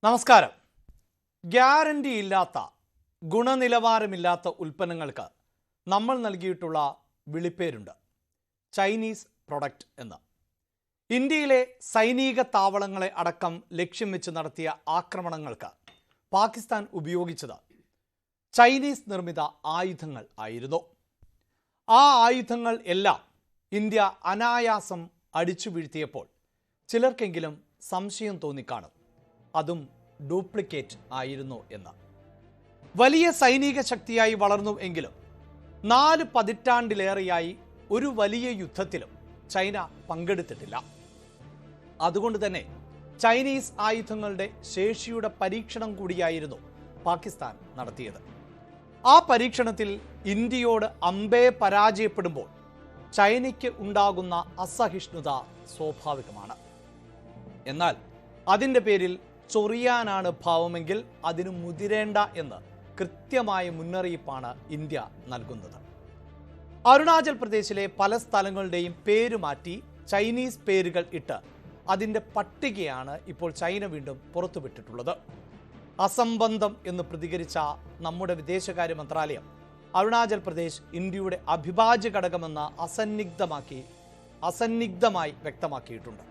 നമസ്കാരം. ഗ്യാരണ്ടി ഇല്ലാത്ത ഗുണനിലവാരമില്ലാത്ത ഉൽപ്പന്നങ്ങൾക്ക് നമ്മൾ നൽകിയിട്ടുള്ള വിളിപ്പേരുണ്ട്, ചൈനീസ് പ്രൊഡക്റ്റ് എന്ന്. ഇന്ത്യയിലെ സൈനിക താവളങ്ങളെ അടക്കം ലക്ഷ്യം വെച്ച് നടത്തിയ ആക്രമണങ്ങൾക്ക് പാകിസ്ഥാൻ ഉപയോഗിച്ചത് ചൈനീസ് നിർമ്മിത ആയുധങ്ങൾ ആയിരുന്നു. ആ ആയുധങ്ങൾ എല്ലാം ഇന്ത്യ അനായാസം അടിച്ചു വീഴ്ത്തിയപ്പോൾ ചിലർക്കെങ്കിലും സംശയം തോന്നിക്കാണും, അതും ഡ്യൂപ്ലിക്കേറ്റ് ആയിരുന്നു എന്ന്. വലിയ സൈനിക ശക്തിയായി വളർന്നു എങ്കിലും 4 പതിറ്റാണ്ടിലേറെയായി ഒരു വലിയ യുദ്ധത്തിലും ചൈന പങ്കെടുത്തിട്ടില്ല. അതുകൊണ്ട് തന്നെ ചൈനീസ് ആയുധങ്ങളുടെ ശേഷിയുടെ പരീക്ഷണം കൂടിയായിരുന്നു പാകിസ്ഥാൻ നടത്തിയത്. ആ പരീക്ഷണത്തിൽ ഇന്ത്യയോട് അമ്പേ പരാജയപ്പെടുമ്പോൾ ചൈനയ്ക്ക് ഉണ്ടാകുന്ന അസഹിഷ്ണുത സ്വാഭാവികമാണ്. എന്നാൽ അതിൻ്റെ പേരിൽ ചൊറിയാനാണ് ഭാവമെങ്കിൽ അതിന് മുതിരേണ്ട എന്ന് കൃത്യമായ മുന്നറിയിപ്പാണ് ഇന്ത്യ നൽകുന്നത്. അരുണാചൽ പ്രദേശിലെ പല സ്ഥലങ്ങളുടെയും പേര് മാറ്റി ചൈനീസ് പേരുകൾ ഇട്ട് അതിൻ്റെ പട്ടികയാണ് ഇപ്പോൾ ചൈന വീണ്ടും പുറത്തുവിട്ടിട്ടുള്ളത്. അസംബന്ധം എന്ന് പ്രതികരിച്ച നമ്മുടെ വിദേശകാര്യ മന്ത്രാലയം അരുണാചൽ പ്രദേശ് ഇന്ത്യയുടെ അവിഭാജ്യ ഘടകമെന്ന് അസന്നിഗ്ധമായി വ്യക്തമാക്കിയിട്ടുണ്ട്.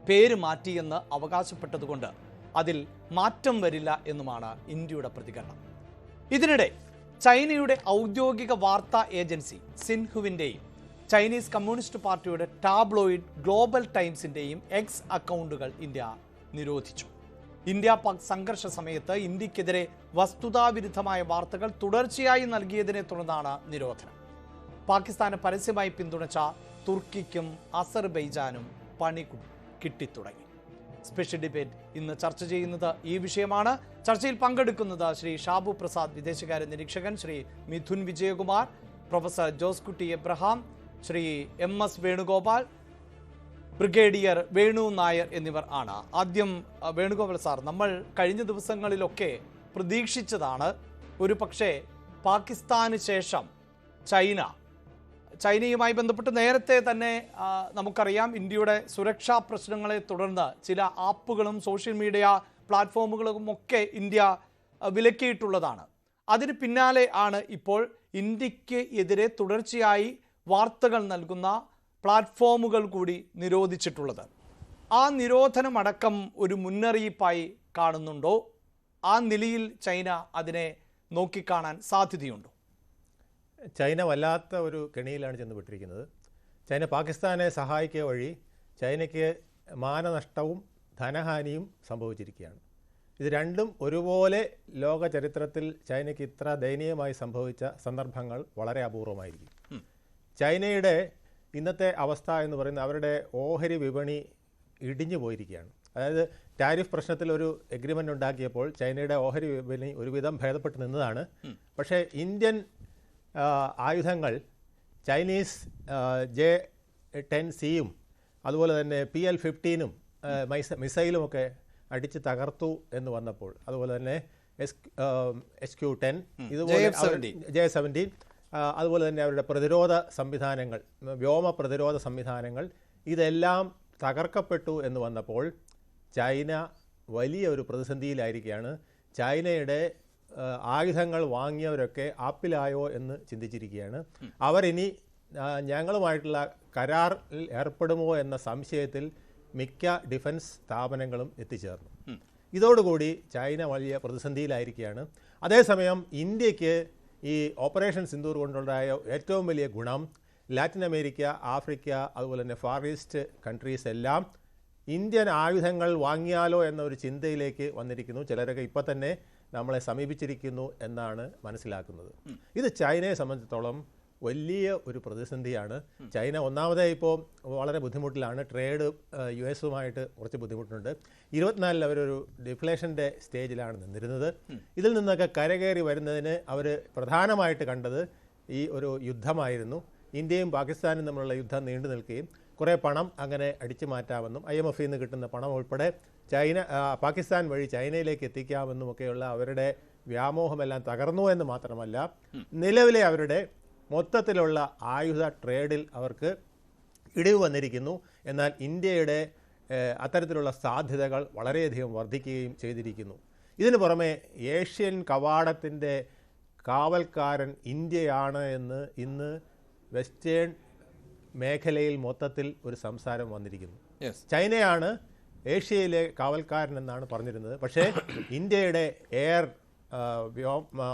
പേര് മാറ്റിയെന്ന് അവകാശപ്പെട്ടതുകൊണ്ട് അതിൽ മാറ്റം വരില്ല എന്നുമാണ് ഇന്ത്യയുടെ പ്രതികരണം. ഇതിനിടെ ചൈനയുടെ ഔദ്യോഗിക വാർത്താ ഏജൻസി സിൻഹുവിൻ്റെയും ചൈനീസ് കമ്മ്യൂണിസ്റ്റ് പാർട്ടിയുടെ ടാബ്ലോയിഡ് ഗ്ലോബൽ ടൈംസിൻ്റെയും എക്സ് അക്കൗണ്ടുകൾ ഇന്ത്യ നിരോധിച്ചു. ഇന്ത്യ പാക് സംഘർഷ സമയത്ത് ഇന്ത്യക്കെതിരെ വസ്തുതാവിരുദ്ധമായ വാർത്തകൾ തുടർച്ചയായി നൽകിയതിനെ തുടർന്നാണ് നിരോധനം. പാകിസ്ഥാനെ പരസ്യമായി പിന്തുണച്ച തുർക്കിക്കും അസർബൈജാനും പണി കിട്ടിത്തുടങ്ങി. സ്പെഷ്യൽ ഡിബേറ്റ് ഇന്ന് ചർച്ച ചെയ്യുന്നത് ഈ വിഷയമാണ്. ചർച്ചയിൽ പങ്കെടുക്കുന്നത് ശ്രീ ഷാബു പ്രസാദ്, വിദേശകാര്യ നിരീക്ഷകൻ, ശ്രീ മിഥുൻ വിജയകുമാർ, പ്രൊഫസർ ജോസ് കുട്ടി Abraham, Shri MS Venugopal, brigadier Venu Nair എന്നിവർ ആണ്. ആദ്യം വേണുഗോപാൽ സാർ, നമ്മൾ കഴിഞ്ഞ ദിവസങ്ങളിലൊക്കെ പ്രതീക്ഷിച്ചതാണ് ഒരു പക്ഷേ പാകിസ്ഥാന് ശേഷം ചൈനയുമായി ബന്ധപ്പെട്ട് നേരത്തെ തന്നെ നമുക്കറിയാം, ഇന്ത്യയുടെ സുരക്ഷാ പ്രശ്നങ്ങളെ തുടർന്ന് ചില ആപ്പുകളും സോഷ്യൽ മീഡിയ പ്ലാറ്റ്ഫോമുകളും ഒക്കെ ഇന്ത്യ വിലക്കിയിട്ടുള്ളതാണ്. അതിന് പിന്നാലെ ആണ് ഇപ്പോൾ ഇന്ത്യക്ക് എതിരെ തുടർച്ചയായി വാർത്തകൾ നൽകുന്ന പ്ലാറ്റ്ഫോമുകൾ കൂടി നിരോധിച്ചിട്ടുള്ളത്. ആ നിരോധനമടക്കം ഒരു മുന്നറിയിപ്പായി കാണുന്നുണ്ടോ? ആ നിലയിൽ ചൈന അതിനെ നോക്കിക്കാണാൻ സാധ്യതയുണ്ടോ? ചൈന വല്ലാത്ത ഒരു കെണിയിലാണ് ചെന്നുപെട്ടിരിക്കുന്നത്. ചൈന പാകിസ്ഥാനെ സഹായിക്കുക വഴി ചൈനയ്ക്ക് മാനനഷ്ടവും ധനഹാനിയും സംഭവിച്ചിരിക്കുകയാണ്. ഇത് രണ്ടും ഒരുപോലെ ലോക ചരിത്രത്തിൽ ചൈനയ്ക്ക് ഇത്ര ദയനീയമായി സംഭവിച്ച സന്ദർഭങ്ങൾ വളരെ അപൂർവമായിരിക്കും. ചൈനയുടെ ഇന്നത്തെ അവസ്ഥ എന്ന് പറയുന്നത് അവരുടെ ഓഹരി വിപണി ഇടിഞ്ഞു പോയിരിക്കുകയാണ്. അതായത് ടാരിഫ് പ്രശ്നത്തിൽ ഒരു എഗ്രിമെൻ്റ് ഉണ്ടാക്കിയപ്പോൾ ചൈനയുടെ ഓഹരി വിപണി ഒരുവിധം ഭേദപ്പെട്ട് നിന്നതാണ്. പക്ഷേ ഇന്ത്യൻ ആയുധങ്ങൾ ചൈനീസ് J-10C അതുപോലെ തന്നെ PL-15 മിസൈലുമൊക്കെ അടിച്ച് തകർത്തു എന്ന് വന്നപ്പോൾ, അതുപോലെ തന്നെ SQ-10 ഇതുപോലെ J-17 അതുപോലെ തന്നെ അവരുടെ പ്രതിരോധ സംവിധാനങ്ങൾ, വ്യോമ പ്രതിരോധ സംവിധാനങ്ങൾ ഇതെല്ലാം തകർക്കപ്പെട്ടു എന്ന് വന്നപ്പോൾ ചൈന വലിയ ഒരു പ്രതിസന്ധിയിലായിരിക്കുകയാണ്. ചൈനയുടെ ആയുധങ്ങൾ വാങ്ങിയവരൊക്കെ ആപ്പിലായോ എന്ന് ചിന്തിച്ചിരിക്കുകയാണ്. അവരിനി ഞങ്ങളുമായിട്ടുള്ള കരാറിൽ ഏർപ്പെടുമോ എന്ന സംശയത്തിൽ മിക്ക ഡിഫൻസ് സ്ഥാപനങ്ങളും എത്തിച്ചേർന്നു. ഇതോടുകൂടി ചൈന വലിയ പ്രതിസന്ധിയിലായിരിക്കുകയാണ്. അതേസമയം ഇന്ത്യക്ക് ഈ ഓപ്പറേഷൻ സിന്ദൂർ കൊണ്ടുണ്ടായ ഏറ്റവും വലിയ ഗുണം ലാറ്റിൻ അമേരിക്ക, ആഫ്രിക്ക, അതുപോലെ തന്നെ ഫാർ ഈസ്റ്റ് കൺട്രീസ് എല്ലാം ഇന്ത്യൻ ആയുധങ്ങൾ വാങ്ങിയാലോ എന്ന ഒരു ചിന്തയിലേക്ക് വന്നിരിക്കുന്നു. ചിലരൊക്കെ ഇപ്പോൾ തന്നെ നമ്മളെ സമീപിച്ചിരിക്കുന്നു എന്നാണ് മനസ്സിലാക്കുന്നത്. ഇത് ചൈനയെ സംബന്ധിച്ചിടത്തോളം വലിയ ഒരു പ്രതിസന്ധിയാണ്. ചൈന ഒന്നാമതേ ഇപ്പോൾ വളരെ ബുദ്ധിമുട്ടിലാണ്. ട്രേഡ് US-ഉമായിട്ട് കുറച്ച് ബുദ്ധിമുട്ടുണ്ട്. 24 അവരൊരു ഡിഫ്ലേഷൻ്റെ സ്റ്റേജിലാണ് നിന്നിരുന്നത്. ഇതിൽ നിന്നൊക്കെ കരകയറി വരുന്നതിന് അവർ പ്രധാനമായിട്ട് കണ്ടത് ഈ ഒരു യുദ്ധമായിരുന്നു. ഇന്ത്യയും പാകിസ്ഥാനും തമ്മിലുള്ള യുദ്ധം നീണ്ടു നിൽക്കുകയും കുറേ പണം അങ്ങനെ അടിച്ചു മാറ്റാമെന്നും IMF-ൽ നിന്ന് കിട്ടുന്ന പണം ഉൾപ്പെടെ പാകിസ്ഥാൻ വഴി ചൈനയിലേക്ക് എത്തിക്കാമെന്നുമൊക്കെയുള്ള അവരുടെ വ്യാമോഹമെല്ലാം തകർന്നു എന്ന് മാത്രമല്ല, നിലവിലെ അവരുടെ മൊത്തത്തിലുള്ള ആയുധ ട്രേഡിൽ അവർക്ക് ഇടിവ് വന്നിരിക്കുന്നു. എന്നാൽ ഇന്ത്യയുടെ അത്തരത്തിലുള്ള സാധ്യതകൾ വളരെയധികം വർദ്ധിക്കുകയും ചെയ്തിരിക്കുന്നു. ഇതിനു പുറമെ ഏഷ്യൻ കവാടത്തിൻ്റെ കാവൽക്കാരൻ ഇന്ത്യയാണ് എന്ന് ഇന്ന് വെസ്റ്റേൺ മേഖലയിൽ മൊത്തത്തിൽ ഒരു സംസാരം വന്നിരിക്കുന്നു. ചൈനയാണ് ഏഷ്യയിലെ കാവൽക്കാരൻ എന്നാണ് പറഞ്ഞിരുന്നത്. പക്ഷേ ഇന്ത്യയുടെ എയർ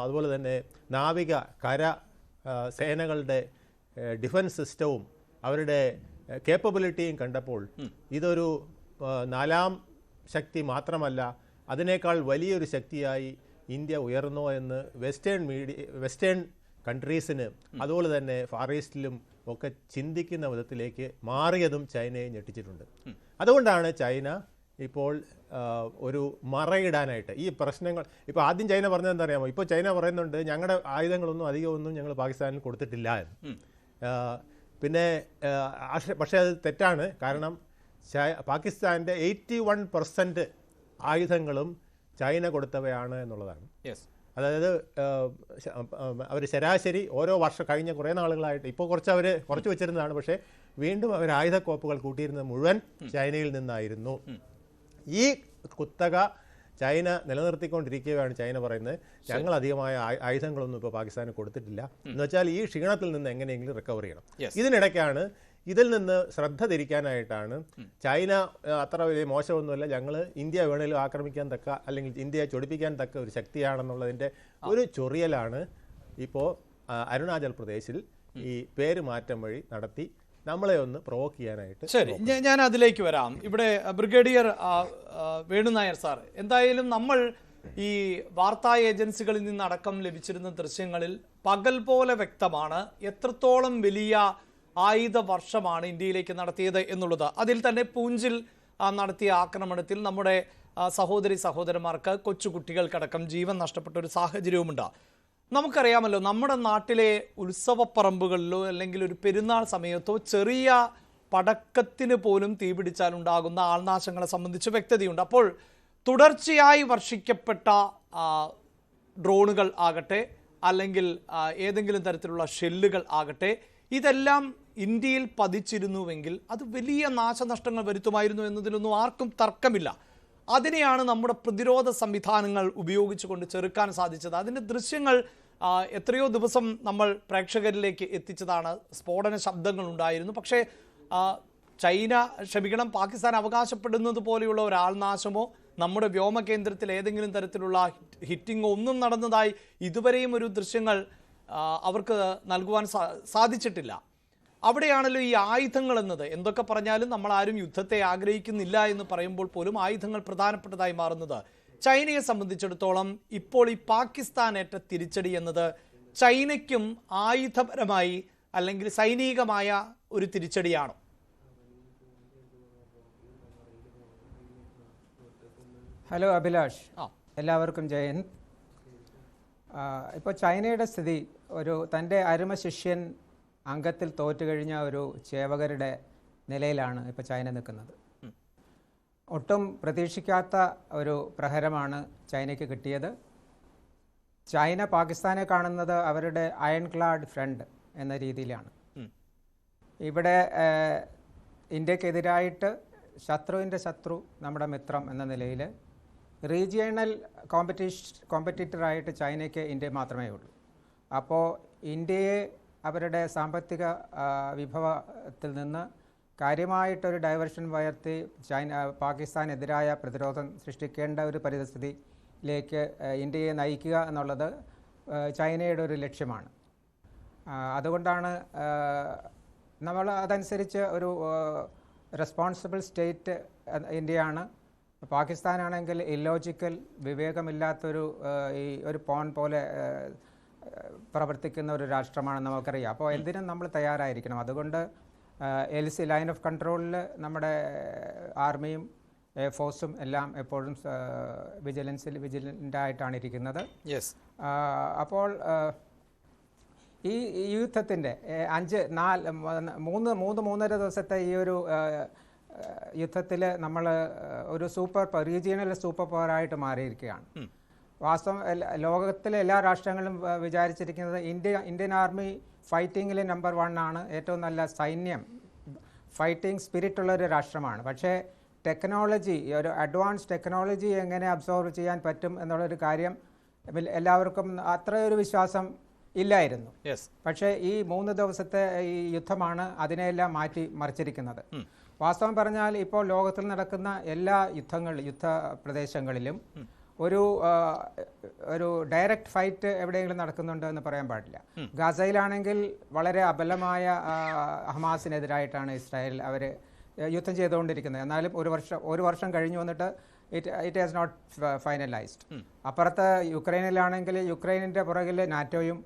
അതുപോലെ തന്നെ നാവിക കര സേനകളുടെ ഡിഫൻസ് സിസ്റ്റവും അവരുടെ കേപ്പബിലിറ്റിയും കണ്ടപ്പോൾ ഇതൊരു നാലാം ശക്തി മാത്രമല്ല, അതിനേക്കാൾ വലിയൊരു ശക്തിയായി ഇന്ത്യ ഉയർന്നോ എന്ന് വെസ്റ്റേൺ കൺട്രീസിന് അതുപോലെ തന്നെ ഫാർ ഈസ്റ്റിലും ഒക്കെ ചിന്തിക്കുന്ന വിധത്തിലേക്ക് മാറിയതും ചൈനയെ ഞെട്ടിച്ചിട്ടുണ്ട്. അതുകൊണ്ടാണ് ചൈന ഇപ്പോൾ ഒരു മറയിടാനായിട്ട് ഈ പ്രശ്നങ്ങൾ ഇപ്പോൾ ആദ്യം ചൈന പറഞ്ഞത് എന്താ അറിയാമോ? ഇപ്പോൾ ചൈന പറയുന്നുണ്ട് ഞങ്ങളുടെ ആയുധങ്ങളൊന്നും അധികമൊന്നും ഞങ്ങൾ പാകിസ്ഥാനിൽ കൊടുത്തിട്ടില്ല എന്ന്. പിന്നെ പക്ഷേ അത് തെറ്റാണ്. കാരണം പാകിസ്ഥാൻ്റെ 81% ആയുധങ്ങളും ചൈന കൊടുത്തവയാണ് എന്നുള്ളതാണ്. അതായത് അവർ ശരാശരി ഓരോ വർഷം കഴിഞ്ഞ കുറേ നാളുകളായിട്ട് ഇപ്പോൾ കുറച്ച് വെച്ചിരുന്നതാണ്. പക്ഷേ വീണ്ടും അവർ ആയുധക്കോപ്പുകൾ കൂട്ടിയിരുന്നത് മുഴുവൻ ചൈനയിൽ നിന്നായിരുന്നു. ഈ കുത്തക ചൈന നിലനിർത്തിക്കൊണ്ടിരിക്കുകയാണ്. ചൈന പറയുന്നത് ഞങ്ങൾ അധികമായ ആയുധങ്ങളൊന്നും ഇപ്പോൾ പാകിസ്ഥാന് കൊടുത്തിട്ടില്ല എന്ന് വെച്ചാൽ ഈ ക്ഷീണത്തിൽ നിന്ന് എങ്ങനെയെങ്കിലും റിക്കവർ ചെയ്യണം. ഇതിനിടയ്ക്കാണ് ഇതിൽ നിന്ന് ശ്രദ്ധ തിരിക്കാനായിട്ടാണ് ചൈന അത്ര വലിയ മോശമൊന്നുമല്ല, ഞങ്ങൾ ഇന്ത്യ വേണേലും ആക്രമിക്കാൻ തക്ക അല്ലെങ്കിൽ ഇന്ത്യയെ ചൊടിപ്പിക്കാൻ തക്ക ഒരു ശക്തിയാണെന്നുള്ളതിൻ്റെ ഒരു ചൊറിയലാണ് ഇപ്പോൾ അരുണാചൽ പ്രദേശിൽ ഈ പേര് മാറ്റം വഴി നടത്തി നമ്മളെ ഒന്ന് പ്രൊവോക്ക് ചെയ്യാനായിട്ട്. ശരി, ഞാൻ അതിലേക്ക് വരാം. ഇവിടെ ബ്രിഗേഡിയർ വേണുനായർ സാർ, എന്തായാലും നമ്മൾ ഈ വാർത്താ ഏജൻസികളിൽ നിന്നടക്കം ലഭിച്ചിരുന്ന ദൃശ്യങ്ങളിൽ പകൽ പോലെ വ്യക്തമാണ് എത്രത്തോളം വലിയ ആയുധ വർഷമാണ് ഇന്ത്യയിലേക്ക് നടത്തിയത് എന്നുള്ളത്. അതിൽ തന്നെ പൂഞ്ചിൽ നടത്തിയ ആക്രമണത്തിൽ നമ്മുടെ സഹോദരന്മാർക്ക് കൊച്ചുകുട്ടികൾക്കടക്കം ജീവൻ നഷ്ടപ്പെട്ട ഒരു സാഹചര്യവുമുണ്ട്. നമുക്കറിയാമല്ലോ, നമ്മുടെ നാട്ടിലെ ഉത്സവപ്പറമ്പുകളിലോ അല്ലെങ്കിൽ ഒരു പെരുന്നാൾ സമയത്തോ ചെറിയ പടക്കത്തിന് പോലും തീപിടിച്ചാലുണ്ടാകുന്ന ആൾനാശങ്ങളെ സംബന്ധിച്ച് വ്യക്തതയുണ്ട്. അപ്പോൾ തുടർച്ചയായി വർഷിക്കപ്പെട്ട ഡ്രോണുകൾ ആകട്ടെ അല്ലെങ്കിൽ ഏതെങ്കിലും തരത്തിലുള്ള ഷെല്ലുകൾ ആകട്ടെ, ഇതെല്ലാം ഇന്ത്യയിൽ പതിച്ചിരുന്നുവെങ്കിൽ അത് വലിയ നാശനഷ്ടങ്ങൾ വരുത്തുമായിരുന്നു എന്നതിലൊന്നും ആർക്കും തർക്കമില്ല. അതിനെയാണ് നമ്മുടെ പ്രതിരോധ സംവിധാനങ്ങൾ ഉപയോഗിച്ചുകൊണ്ട് ചെറുക്കാൻ സാധിച്ചത്. അതിൻ്റെ ദൃശ്യങ്ങൾ എത്രയോ ദിവസം നമ്മൾ പ്രേക്ഷകരിലേക്ക് എത്തിച്ചതാണ്. സ്ഫോടന ശബ്ദങ്ങൾ ഉണ്ടായിരുന്നു. പക്ഷേ പാകിസ്ഥാൻ അവകാശപ്പെടുന്നത് പോലെയുള്ള ഒരാൾനാശമോ നമ്മുടെ വ്യോമ കേന്ദ്രത്തിൽ ഏതെങ്കിലും തരത്തിലുള്ള ഹിറ്റിങ്ങോ ഒന്നും നടന്നതായി ഇതുവരെയും ഒരു ദൃശ്യങ്ങൾ അവർക്ക് നൽകുവാൻ സാധിച്ചിട്ടില്ല. അവിടെയാണല്ലോ ഈ ആയുധങ്ങൾ എന്നത്. എന്തൊക്കെ പറഞ്ഞാലും നമ്മൾ ആരും യുദ്ധത്തെ ആഗ്രഹിക്കുന്നില്ല എന്ന് പറയുമ്പോൾ പോലും ആയുധങ്ങൾ പ്രധാനപ്പെട്ടതായി മാറുന്നത്. ചൈനയെ സംബന്ധിച്ചിടത്തോളം ഇപ്പോൾ ഈ പാകിസ്ഥാനേറ്റ തിരിച്ചടി എന്നത് ചൈനയ്ക്കും ആയുധപരമായി അല്ലെങ്കിൽ സൈനികമായ ഒരു തിരിച്ചടിയാണോ? ഹലോ അഭിലാഷ്, എല്ലാവർക്കും ജയൻ. ഇപ്പോൾ ചൈനയുടെ സ്ഥിതി തൻ്റെ അരുമ ശിഷ്യൻ അംഗത്തിൽ തോറ്റുകഴിഞ്ഞ ഒരു ചേവകരുടെ നിലയിലാണ് ഇപ്പോൾ ചൈന നിൽക്കുന്നത്. ഒട്ടും പ്രതീക്ഷിക്കാത്ത ഒരു പ്രഹരമാണ് ചൈനയ്ക്ക് കിട്ടിയത്. ചൈന പാകിസ്ഥാനെ കാണുന്നത് അവരുടെ അയൺ ക്ലാഡ് ഫ്രണ്ട് എന്ന രീതിയിലാണ്. ഇവിടെ ഇന്ത്യക്കെതിരായിട്ട് ശത്രുവിൻ്റെ ശത്രു നമ്മുടെ മിത്രം എന്ന നിലയിൽ റീജിയണൽ കോമ്പറ്റീറ്ററായിട്ട് ചൈനയ്ക്ക് ഇന്ത്യ മാത്രമേ ഉള്ളൂ. അപ്പോൾ ഇന്ത്യയെ അവരുടെ സാമ്പത്തിക വിഭവത്തിൽ നിന്ന് കാര്യമായിട്ടൊരു ഡൈവേർഷൻ വരുത്തി പാകിസ്ഥാനെതിരായ പ്രതിരോധം സൃഷ്ടിക്കേണ്ട ഒരു പരിസ്ഥിതിയിലേക്ക് ഇന്ത്യയെ നയിക്കുക എന്നുള്ളത് ചൈനയുടെ ഒരു ലക്ഷ്യമാണ്. അതുകൊണ്ടാണ് നമ്മൾ അതനുസരിച്ച് ഒരു റെസ്പോൺസിബിൾ സ്റ്റേറ്റ് ഇന്ത്യയാണ്. പാകിസ്ഥാനാണെങ്കിൽ ഇല്ലോജിക്കൽ, വിവേകമില്ലാത്തൊരു ഒരു പോൺ പോലെ പ്രവർത്തിക്കുന്ന ഒരു രാഷ്ട്രമാണ് നമുക്കറിയാം. അപ്പോൾ എന്തിനും നമ്മൾ തയ്യാറായിരിക്കണം. അതുകൊണ്ട് LC ലൈൻ ഓഫ് കൺട്രോളിൽ നമ്മുടെ ആർമിയും എയർഫോഴ്സും എല്ലാം എപ്പോഴും വിജിലൻ്റായിട്ടാണ് ഇരിക്കുന്നത്. അപ്പോൾ ഈ യുദ്ധത്തിൻ്റെ 3.5 ദിവസത്തെ ഈ ഒരു യുദ്ധത്തിൽ നമ്മൾ ഒരു റീജിയണൽ സൂപ്പർ പവറായിട്ട് മാറിയിരിക്കുകയാണ്. വാസ്തവം ലോകത്തിലെ എല്ലാ രാഷ്ട്രങ്ങളും വിചാരിച്ചിരിക്കുന്നത് ഇന്ത്യൻ ആർമി ഫൈറ്റിങ്ങിൽ നമ്പർ 1 ആണ്. ഏറ്റവും നല്ല സൈന്യം, ഫൈറ്റിംഗ് സ്പിരിറ്റുള്ളൊരു രാഷ്ട്രമാണ്. പക്ഷേ ടെക്നോളജി, ഒരു അഡ്വാൻസ് ടെക്നോളജി എങ്ങനെ അബ്സോർവ് ചെയ്യാൻ പറ്റും എന്നുള്ളൊരു കാര്യം എല്ലാവർക്കും അത്രയൊരു വിശ്വാസം ഇല്ലായിരുന്നു. പക്ഷേ ഈ 3 ദിവസത്തെ ഈ യുദ്ധമാണ് അതിനെല്ലാം മാറ്റി മറിച്ചിരിക്കുന്നത്. വാസ്തവം പറഞ്ഞാൽ ഇപ്പോൾ ലോകത്തിൽ നടക്കുന്ന എല്ലാ യുദ്ധ പ്രദേശങ്ങളിലും ഒരു ഡയറക്റ്റ് ഫൈറ്റ് എവിടെയെങ്കിലും നടക്കുന്നുണ്ട് എന്ന് പറയാൻ പാടില്ല. ഗാസയിലാണെങ്കിൽ വളരെ അബലമായ ഹമാസിനെതിരായിട്ടാണ് ഇസ്രായേൽ അവർ യുദ്ധം ചെയ്തുകൊണ്ടിരിക്കുന്നത്. എന്നാലും ഒരു വർഷം കഴിഞ്ഞു വന്നിട്ട് ഇറ്റ് ഹാസ് നോട്ട് ഫൈനലൈസ്ഡ്. അപ്പുറത്ത് യുക്രൈനിലാണെങ്കിൽ യുക്രൈനിൻ്റെ പുറകിൽ നാറ്റോയും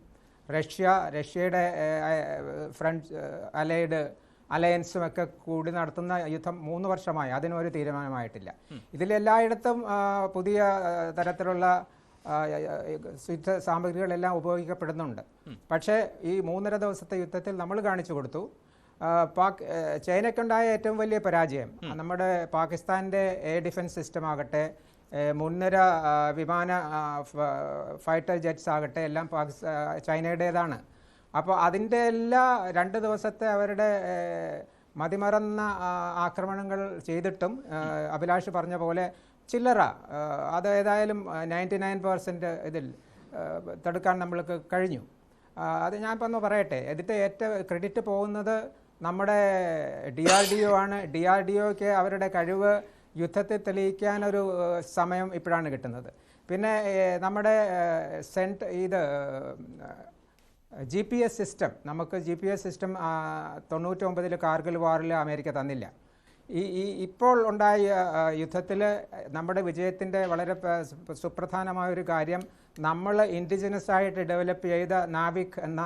റഷ്യയുടെ ഫ്രണ്ട് അലയൻസും ഒക്കെ കൂടി നടത്തുന്ന യുദ്ധം 3 വർഷമായി. അതിനൊരു തീരുമാനമായിട്ടില്ല. ഇതിലെല്ലായിടത്തും പുതിയ തരത്തിലുള്ള യുദ്ധ സാമഗ്രികളെല്ലാം ഉപയോഗിക്കപ്പെടുന്നുണ്ട്. പക്ഷേ ഈ 3.5 ദിവസത്തെ യുദ്ധത്തിൽ നമ്മൾ കാണിച്ചു കൊടുത്തു ചൈനയ്ക്കുണ്ടായ ഏറ്റവും വലിയ പരാജയം. നമ്മുടെ പാകിസ്ഥാൻ്റെ എയർ ഡിഫൻസ് സിസ്റ്റം ആകട്ടെ, മുൻനിര വിമാന ഫൈറ്റർ ജെറ്റ്സ് ആകട്ടെ എല്ലാം ചൈനയുടേതാണ്. അപ്പോൾ അതിൻ്റെ എല്ലാ 2 ദിവസത്തെ അവരുടെ മതിമറന്ന ആക്രമണങ്ങൾ ചെയ്തിട്ടും അഭിലാഷ് പറഞ്ഞ പോലെ ചില്ലറ അത് ഏതായാലും 99% ഇതിൽ തടുക്കാൻ നമ്മൾക്ക് കഴിഞ്ഞു. അത് ഞാൻ ഇപ്പോൾ ഒന്ന് പറയട്ടെ, ഇതിൻ്റെ ഏറ്റവും ക്രെഡിറ്റ് പോകുന്നത് നമ്മുടെ DRDO ആണ്. DRDOയ്ക്ക് അവരുടെ കഴിവ് യുദ്ധത്തെ തെളിയിക്കാനൊരു സമയം ഇപ്പോഴാണ് കിട്ടുന്നത്. പിന്നെ നമ്മുടെ GPS സിസ്റ്റം, നമുക്ക് GPS സിസ്റ്റം 99 കാർഗിൽ വാറിൽ അമേരിക്ക തന്നില്ല. ഇപ്പോൾ ഉണ്ടായ യുദ്ധത്തിൽ നമ്മുടെ വിജയത്തിൻ്റെ വളരെ സുപ്രധാനമായൊരു കാര്യം നമ്മൾ ഇൻഡിജിനസ് ആയിട്ട് ഡെവലപ്പ് ചെയ്ത നാവിക് എന്ന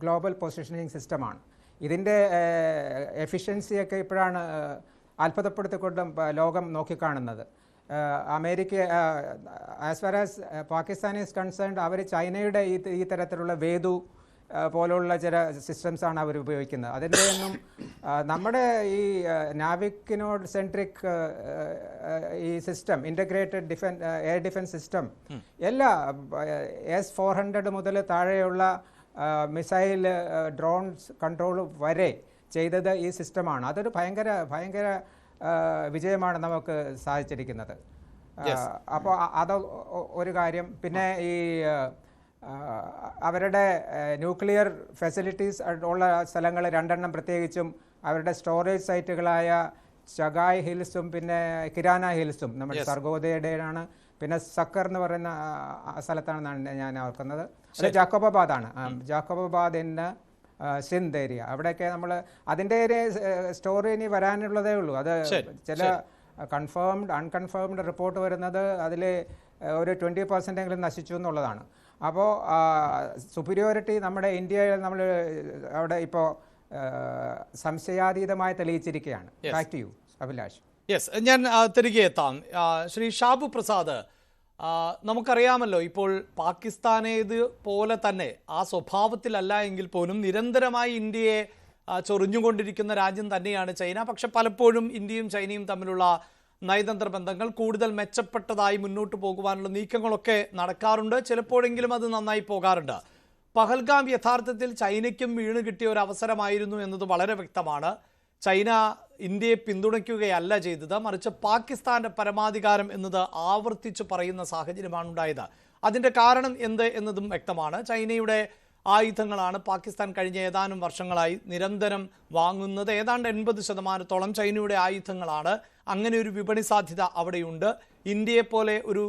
ഗ്ലോബൽ പൊസിഷനിങ് സിസ്റ്റമാണ്. ഇതിൻ്റെ എഫിഷ്യൻസിയൊക്കെ ഇപ്പോഴാണ് അത്ഭുതപ്പെടുത്തിക്കൊണ്ടും ലോകം നോക്കിക്കാണുന്നത്. America as far as Pakistan is concerned, അവർ ചൈനയുടെ ഈ തരത്തിലുള്ള വേദു പോലുള്ള ചില സിസ്റ്റംസാണ് അവർ ഉപയോഗിക്കുന്നത്. അതിൻ്റെ ഒന്നും നമ്മുടെ ഈ നാവിക്കിനോട് സെൻട്രിക് ഈ system, integrated air defence system എല്ലാ S-400 മുതൽ താഴെയുള്ള മിസൈൽ ഡ്രോൺസ് കൺട്രോൾ വരെ ചെയ്തത് ഈ സിസ്റ്റമാണ്. അതൊരു ഭയങ്കര വിജയമാണ് നമുക്ക് സാധിച്ചിരിക്കുന്നത്. അപ്പോൾ അത് ഒരു കാര്യം. പിന്നെ ഈ അവരുടെ ന്യൂക്ലിയർ ഫെസിലിറ്റീസ് ഉള്ള സ്ഥലങ്ങൾ 2 പ്രത്യേകിച്ചും അവരുടെ സ്റ്റോറേജ് സൈറ്റുകളായ ചഗായ് ഹിൽസും പിന്നെ കിരാന ഹിൽസും നമ്മുടെ സർഗോദയുടെയാണ്. പിന്നെ സക്കർ എന്ന് പറയുന്ന സ്ഥലത്താണെന്നാണ് ഞാൻ ഓർക്കുന്നത്. അത് ജാക്കോബാദാണ്. ജാക്കോബാദ് ഇൻ സിന്ധ് ഏരിയ. അവിടെയൊക്കെ നമ്മൾ അതിൻ്റെ ഒരു സ്റ്റോറി ഇനി വരാനുള്ളതേ ഉള്ളൂ. അത് ചില കൺഫേംഡ് അൺകൺഫേംഡ് റിപ്പോർട്ട് വരുന്നത് അതിൽ ഒരു 20% എങ്കിലും നശിച്ചു എന്നുള്ളതാണ്. അപ്പോൾ സുപ്പീരിയോറിറ്റി നമ്മുടെ ഇന്ത്യയിൽ നമ്മൾ അവിടെ ഇപ്പോൾ സംശയാതീതമായി തെളിയിച്ചിരിക്കുകയാണ്. Back to you Abhilash. ഞാൻ തിരികെ എത്താം. ശ്രീ ഷാബു പ്രസാദ്, നമുക്കറിയാമല്ലോ ഇപ്പോൾ പാകിസ്ഥാനേത് പോലെ തന്നെ ആ സ്വഭാവത്തിലല്ല എങ്കിൽ പോലും നിരന്തരമായി ഇന്ത്യയെ ചൊറിഞ്ഞുകൊണ്ടിരിക്കുന്ന രാജ്യം തന്നെയാണ് ചൈന. പക്ഷെ പലപ്പോഴും ഇന്ത്യയും ചൈനയും തമ്മിലുള്ള നയതന്ത്ര ബന്ധങ്ങൾ കൂടുതൽ മെച്ചപ്പെട്ടതായി മുന്നോട്ട് പോകുവാനുള്ള നീക്കങ്ങളൊക്കെ നടക്കാറുണ്ട്. ചിലപ്പോഴെങ്കിലും അത് നന്നായി പോകാറുണ്ട്. പഹൽഗാം യഥാർത്ഥത്തിൽ ചൈനയ്ക്കും വീണ് കിട്ടിയ ഒരു അവസരമായിരുന്നു എന്നത് വളരെ വ്യക്തമാണ്. ചൈന ഇന്ത്യയെ പിന്തുണയ്ക്കുകയല്ല ചെയ്തത്, മറിച്ച് പാകിസ്ഥാന്റെ പരമാധികാരം എന്നത് ആവർത്തിച്ച് പറയുന്ന സാഹചര്യമാണ് ഉണ്ടായത്. അതിൻ്റെ കാരണം എന്ത് എന്നതും വ്യക്തമാണ്. ചൈനയുടെ ആയുധങ്ങളാണ് പാകിസ്ഥാൻ കഴിഞ്ഞ ഏതാനും വർഷങ്ങളായി നിരന്തരം വാങ്ങുന്നത്. ഏതാണ്ട് 80% ചൈനയുടെ ആയുധങ്ങളാണ്. അങ്ങനെ ഒരു വിപണി സാധ്യത അവിടെയുണ്ട്. ഇന്ത്യയെപ്പോലെ ഒരു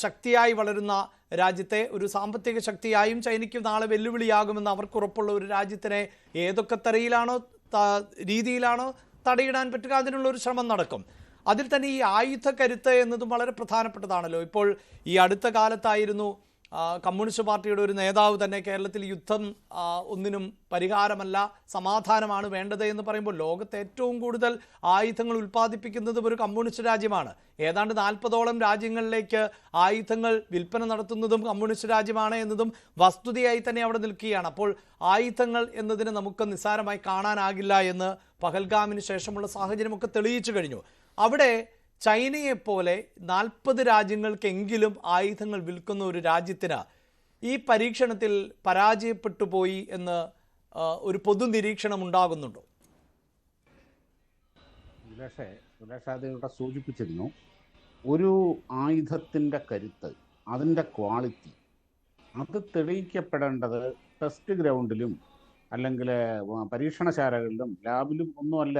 ശക്തിയായി വളരുന്ന രാജ്യത്തെ ഒരു സാമ്പത്തിക ശക്തിയായും ചൈനയ്ക്ക് നാളെ വെല്ലുവിളിയാകുമെന്ന് അവർക്കുറപ്പുള്ള ഒരു രാജ്യത്തിനെ ഏതൊക്കെ രീതിയിലാണോ തടയിടാൻ പറ്റുക, അതിനുള്ള ഒരു ശ്രമം നടക്കും. അതിൽ തന്നെ ഈ ആയുധ കരുത്ത് എന്നതും വളരെ പ്രധാനപ്പെട്ടതാണല്ലോ. ഇപ്പോൾ ഈ അടുത്ത കാലത്തായിരുന്നു കമ്മ്യൂണിസ്റ്റ് പാർട്ടിയുടെ ഒരു നേതാവ് തന്നെ കേരളത്തിൽ യുദ്ധം ഒന്നിനും പരിഹാരമല്ല, സമാധാനമാണ് വേണ്ടത് എന്ന് പറയുമ്പോൾ ലോകത്തെ ഏറ്റവും കൂടുതൽ ആയുധങ്ങൾ ഉൽപ്പാദിപ്പിക്കുന്നതും ഒരു കമ്മ്യൂണിസ്റ്റ് രാജ്യമാണ്. ഏതാണ്ട് 40ഓളം രാജ്യങ്ങളിലേക്ക് ആയുധങ്ങൾ വിൽപ്പന നടത്തുന്നതും കമ്മ്യൂണിസ്റ്റ് രാജ്യമാണ് എന്നതും വസ്തുതയായി തന്നെ അവിടെ നിൽക്കുകയാണ്. അപ്പോൾ ആയുധങ്ങൾ എന്നതിന് നമുക്ക് നിസ്സാരമായി കാണാനാകില്ല എന്ന് പഹൽഗാമിന് ശേഷമുള്ള സാഹചര്യമൊക്കെ തെളിയിച്ചു കഴിഞ്ഞു. അവിടെ ചൈനയെപ്പോലെ 40 രാജ്യങ്ങൾക്കെങ്കിലും ആയുധങ്ങൾ വിൽക്കുന്ന ഒരു രാജ്യത്തിന് ഈ പരീക്ഷണത്തിൽ പരാജയപ്പെട്ടു പോയി എന്ന് ഒരു പൊതു നിരീക്ഷണം ഉണ്ടാകുന്നുണ്ടോ? സുരേഷ് അത് ഇവിടെ സൂചിപ്പിച്ചിരുന്നു. ഒരു ആയുധത്തിൻ്റെ കരുത്ത്, അതിൻ്റെ ക്വാളിറ്റി, അത് തെളിയിക്കപ്പെടേണ്ടത് ടെസ്റ്റ് ഗ്രൗണ്ടിലും അല്ലെങ്കിൽ പരീക്ഷണശാലകളിലും ലാബിലും ഒന്നുമല്ല.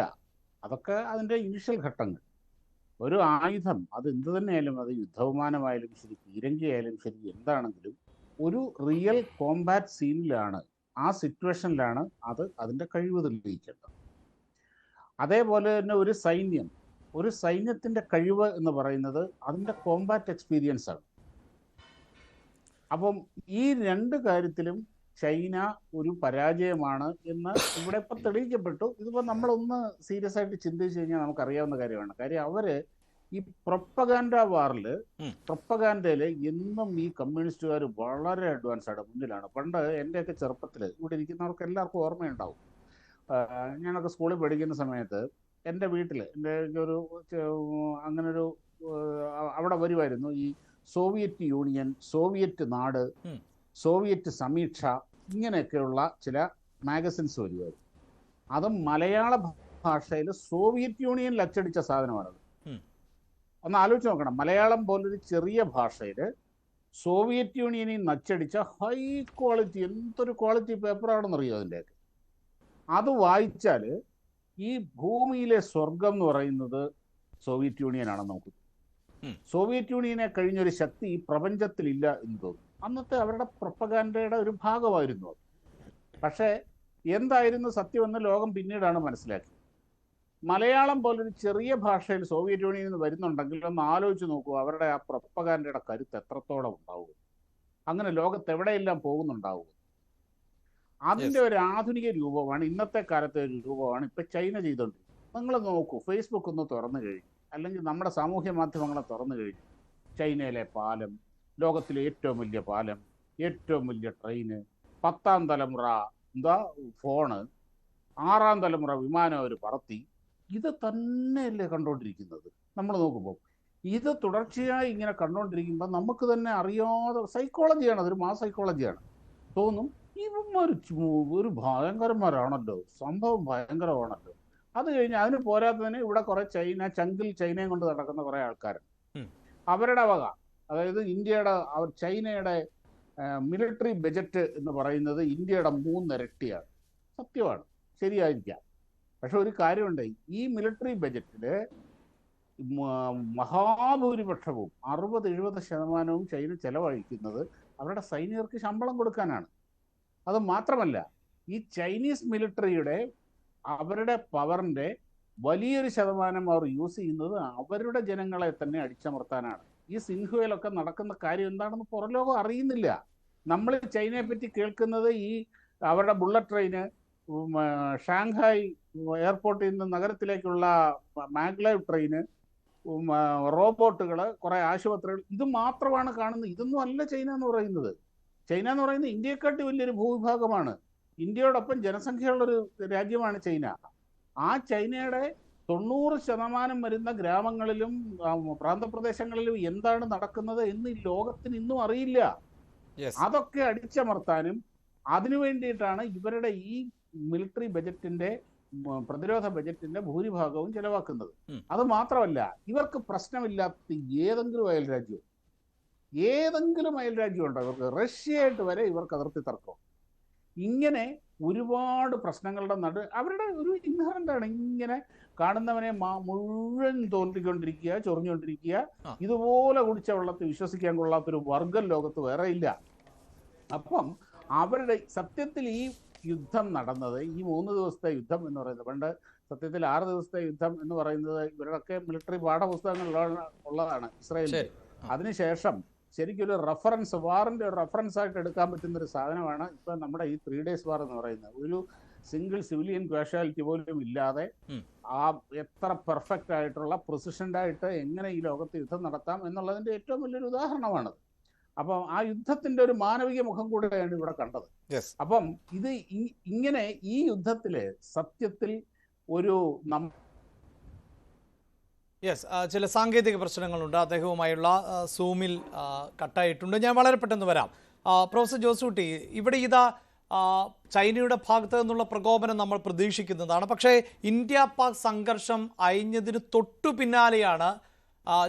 അതൊക്കെ അതിൻ്റെ ഇനിഷ്യൽ ഘട്ടങ്ങൾ. ഒരു ആയുധം അത് എന്ത് തന്നെയായാലും, അത് യുദ്ധവിമാനമായാലും ശരി, പീരങ്കി ആയാലും ശരി, എന്താണെങ്കിലും ഒരു റിയൽ കോമ്പാറ്റ് സീനിലാണ്, ആ സിറ്റുവേഷനിലാണ് അത് അതിൻ്റെ കഴിവ് തെളിയിക്കേണ്ടത്. അതേപോലെ തന്നെ ഒരു സൈന്യത്തിൻ്റെ കഴിവ് എന്ന് പറയുന്നത് അതിൻ്റെ കോമ്പാറ്റ് എക്സ്പീരിയൻസ് ആണ്. അപ്പം ഈ രണ്ട് കാര്യത്തിലും ചൈന ഒരു പരാജയമാണ് എന്ന് ഇവിടെ ഇപ്പം തെളിയിക്കപ്പെട്ടു. ഇതിപ്പോൾ നമ്മളൊന്ന് സീരിയസ് ആയിട്ട് ചിന്തിച്ചു കഴിഞ്ഞാൽ നമുക്കറിയാവുന്ന കാര്യമാണ്. കാര്യം അവര് ഈ പ്രൊപ്പഗാൻഡ വാറിൽ, പ്രൊപ്പഗാൻഡയിൽ എന്നും ഈ കമ്മ്യൂണിസ്റ്റുകാർ വളരെ അഡ്വാൻസ്ഡ് മുന്നിലാണ്. പണ്ട് എൻ്റെയൊക്കെ ചെറുപ്പത്തിൽ ഇവിടെ ഇരിക്കുന്നവർക്ക് എല്ലാവർക്കും ഓർമ്മയുണ്ടാവും. ഞാനൊക്കെ സ്കൂളിൽ പഠിക്കുന്ന സമയത്ത് എൻ്റെ വീട്ടിൽ അങ്ങനൊരു അവിടെ വരുമായിരുന്നു ഈ സോവിയറ്റ് യൂണിയൻ, സോവിയറ്റ് നാട്, സോവിയറ്റ് സമീക്ഷ, ഇങ്ങനെയൊക്കെയുള്ള ചില മാഗസിൻസ് വരുമായിരുന്നു. അതും മലയാള ഭാഷയിൽ സോവിയറ്റ് യൂണിയനിൽ അച്ചടിച്ച സാധനമാണത്. ഒന്ന് ആലോചിച്ച് നോക്കണം. മലയാളം പോലൊരു ചെറിയ ഭാഷയിൽ സോവിയറ്റ് യൂണിയനിൽ നിന്ന് അച്ചടിച്ച ഹൈ ക്വാളിറ്റി, എന്തൊരു ക്വാളിറ്റി പേപ്പറാണെന്നറിയോ അതിൻ്റെയൊക്കെ. അത് വായിച്ചാൽ ഈ ഭൂമിയിലെ സ്വർഗം എന്ന് പറയുന്നത് സോവിയറ്റ് യൂണിയനാണെന്ന് നമുക്ക്. സോവിയറ്റ് യൂണിയനെ കഴിഞ്ഞൊരു ശക്തി ഈ പ്രപഞ്ചത്തിലില്ല എന്ന് തോന്നുന്നു. അന്നത്തെ അവരുടെ പ്രൊപ്പഗാൻഡയുടെ ഒരു ഭാഗമായിരുന്നു അത്. പക്ഷേ എന്തായിരുന്നു സത്യമെന്ന് ലോകം പിന്നീടാണ് മനസ്സിലാക്കിയത്. മലയാളം പോലൊരു ചെറിയ ഭാഷയിൽ സോവിയറ്റ് യൂണിയനിൽ നിന്ന് വരുന്നുണ്ടെങ്കിൽ ഒന്ന് ആലോചിച്ച് നോക്കൂ, അവരുടെ ആ പ്രൊപ്പഗാൻഡയുടെ കരുത്ത് എത്രത്തോളം ഉണ്ടാവും, അങ്ങനെ ലോകത്ത് എവിടെയെല്ലാം പോകുന്നുണ്ടാവും. അതിൻ്റെ ഒരു ആധുനിക രൂപമാണ്, ഇന്നത്തെ കാലത്തെ ഒരു രൂപമാണ് ഇപ്പം ചൈന ചെയ്തുകൊണ്ടിരിക്കുന്നത്. നിങ്ങൾ നോക്കൂ, ഫേസ്ബുക്ക് ഒന്ന് തുറന്നു കഴിഞ്ഞു, അല്ലെങ്കിൽ നമ്മുടെ സാമൂഹ്യ മാധ്യമങ്ങളെ തുറന്നു കഴിഞ്ഞു, ചൈനയിലെ പാലം, ലോകത്തിലെ ഏറ്റവും വലിയ പാലം, ഏറ്റവും വലിയ ട്രെയിന്, 10ാം തലമുറ ഫോണ്, 6ാം തലമുറ വിമാനം അവർ പറത്തി, ഇത് തന്നെയല്ലേ കണ്ടുകൊണ്ടിരിക്കുന്നത്. നമ്മൾ നോക്കുമ്പോൾ ഇത് തുടർച്ചയായി ഇങ്ങനെ കണ്ടുകൊണ്ടിരിക്കുമ്പോൾ നമുക്ക് തന്നെ അറിയാതെ സൈക്കോളജിയാണ്, അതൊരു മാസ് സൈക്കോളജിയാണ്. തോന്നും ഇവന്മാർ ഒരു ഭയങ്കരന്മാരാണല്ലോ, സംഭവം ഭയങ്കരമാണല്ലോ. അത് കഴിഞ്ഞ് അതിന് പോരാത്തതിന് ഇവിടെ കുറെ ചൈനയും കൊണ്ട് നടക്കുന്ന കുറെ ആൾക്കാരുണ്ട്. അവരുടെ വക, അതായത് ചൈനയുടെ മിലിറ്ററി ബജറ്റ് എന്ന് പറയുന്നത് ഇന്ത്യയുടെ 3 ഇരട്ടിയാണ്. സത്യമാണ്, ശരിയായിരിക്കാം. പക്ഷെ ഒരു കാര്യമുണ്ട്, ഈ മിലിറ്ററി ബജറ്റിൽ മഹാഭൂരിപക്ഷവും 60-70% ചൈന ചെലവഴിക്കുന്നത് അവരുടെ സൈനികർക്ക് ശമ്പളം കൊടുക്കാനാണ്. അത് മാത്രമല്ല, ഈ ചൈനീസ് മിലിറ്ററിയുടെ അവരുടെ പവറിൻ്റെ വലിയൊരു ശതമാനം അവർ യൂസ് ചെയ്യുന്നത് അവരുടെ ജനങ്ങളെ തന്നെ അടിച്ചമർത്താനാണ്. ഈ സിൻഹുവയിലൊക്കെ നടക്കുന്ന കാര്യം എന്താണെന്ന് പുറലോകം അറിയുന്നില്ല. നമ്മൾ ചൈനയെ പറ്റി കേൾക്കുന്നത് ഈ അവരുടെ ബുള്ളറ്റ് ട്രെയിന്, ഷാങ്ഹായ് എയർപോർട്ടിൽ നിന്ന് നഗരത്തിലേക്കുള്ള മാഗ്ലൈവ് ട്രെയിന്, റോബോട്ടുകൾ, കുറേ ആശുപത്രികൾ, ഇത് മാത്രമാണ് കാണുന്നത്. ഇതൊന്നും അല്ല ചൈന എന്ന് പറയുന്നത്. ചൈന എന്ന് പറയുന്നത് ഇന്ത്യയെക്കാട്ടി വലിയൊരു ഭൂവിഭാഗമാണ്. ഇന്ത്യയോടൊപ്പം ജനസംഖ്യയുള്ളൊരു രാജ്യമാണ് ചൈന. ആ ചൈനയുടെ 90% വരുന്ന ഗ്രാമങ്ങളിലും പ്രാന്തപ്രദേശങ്ങളിലും എന്താണ് നടക്കുന്നത് എന്ന് ലോകത്തിന് ഇന്നും അറിയില്ല. അതൊക്കെ അടിച്ചമർത്താനും അതിനു വേണ്ടിയിട്ടാണ് ഇവരുടെ ഈ മിലിറ്ററി ബജറ്റിന്റെ, പ്രതിരോധ ബജറ്റിന്റെ ഭൂരിഭാഗവും ചെലവാക്കുന്നത്. അത് മാത്രമല്ല, ഇവർക്ക് പ്രശ്നമില്ലാത്ത ഏതെങ്കിലും അയൽ രാജ്യമുണ്ടോ ഇവർക്ക്? റഷ്യയായിട്ട് വരെ ഇവർക്ക് അതിർത്തി തർക്കം. ഇങ്ങനെ ഒരുപാട് പ്രശ്നങ്ങളുടെ അവരുടെ ഒരു ഇൻഹറൻ്റാണ്. ഇങ്ങനെ കാണുന്നവനെ മുഴുവൻ തോൽപ്പിക്കൊണ്ടിരിക്കുക, ചൊറിഞ്ഞുകൊണ്ടിരിക്കുക. ഇതുപോലെ കുടിച്ച വെള്ളത്തിൽ വിശ്വസിക്കാൻ കൊള്ളാത്തൊരു വർഗം ലോകത്ത് വേറെ ഇല്ല. അപ്പം അവരുടെ സത്യത്തിൽ ഈ യുദ്ധം നടന്നത്, ഈ 3 ദിവസത്തെ യുദ്ധം എന്ന് പറയുന്നത്, പണ്ട് സത്യത്തിൽ 6 ദിവസത്തെ യുദ്ധം എന്ന് പറയുന്നത് ഇവരുടെയൊക്കെ മിലിറ്ററി പാഠപുസ്തകങ്ങളിൽ ഉള്ളതാണ് ഇസ്രായേലിൽ. അതിനുശേഷം ശരിക്കും ഒരു റെഫറൻസ്, വാറിൻ്റെ ഒരു റെഫറൻസ് ആയിട്ട് എടുക്കാൻ പറ്റുന്നൊരു സാധനമാണ് ഇപ്പം നമ്മുടെ ഈ 3 days വാർ എന്ന് പറയുന്നത്. ഒരു സിംഗിൾ സിവിലിയൻ കാഷ്വാലിറ്റി പോലും ഇല്ലാതെ ആ എത്ര പെർഫെക്റ്റ് ആയിട്ടുള്ള പ്രിസിഷൻഡായിട്ട് എങ്ങനെ ഈ ലോകത്ത് യുദ്ധം നടത്താം എന്നുള്ളതിൻ്റെ ഏറ്റവും വലിയൊരു ഉദാഹരണമാണത്. അപ്പം ആ യുദ്ധത്തിൻ്റെ ഒരു മാനവിക മുഖം കൂടെയാണ് ഇവിടെ കണ്ടത്. അപ്പം ഇത് ഇങ്ങനെ ഈ യുദ്ധത്തില് സത്യത്തിൽ ഒരു ചില സാങ്കേതിക പ്രശ്നങ്ങളുണ്ട്. അദ്ദേഹവുമായുള്ള സൂമിൽ കട്ടായിട്ടുണ്ട്. ഞാൻ വളരെ പെട്ടെന്ന് വരാം. പ്രൊഫസർ ജോസൂട്ടി, ഇവിടെ ഇതാ ചൈനയുടെ ഭാഗത്ത് നിന്നുള്ള പ്രകോപനം നമ്മൾ പ്രതീക്ഷിക്കുന്നതാണ്. പക്ഷേ ഇന്ത്യ പാക് സംഘർഷം അയഞ്ഞതിന് തൊട്ടു പിന്നാലെയാണ്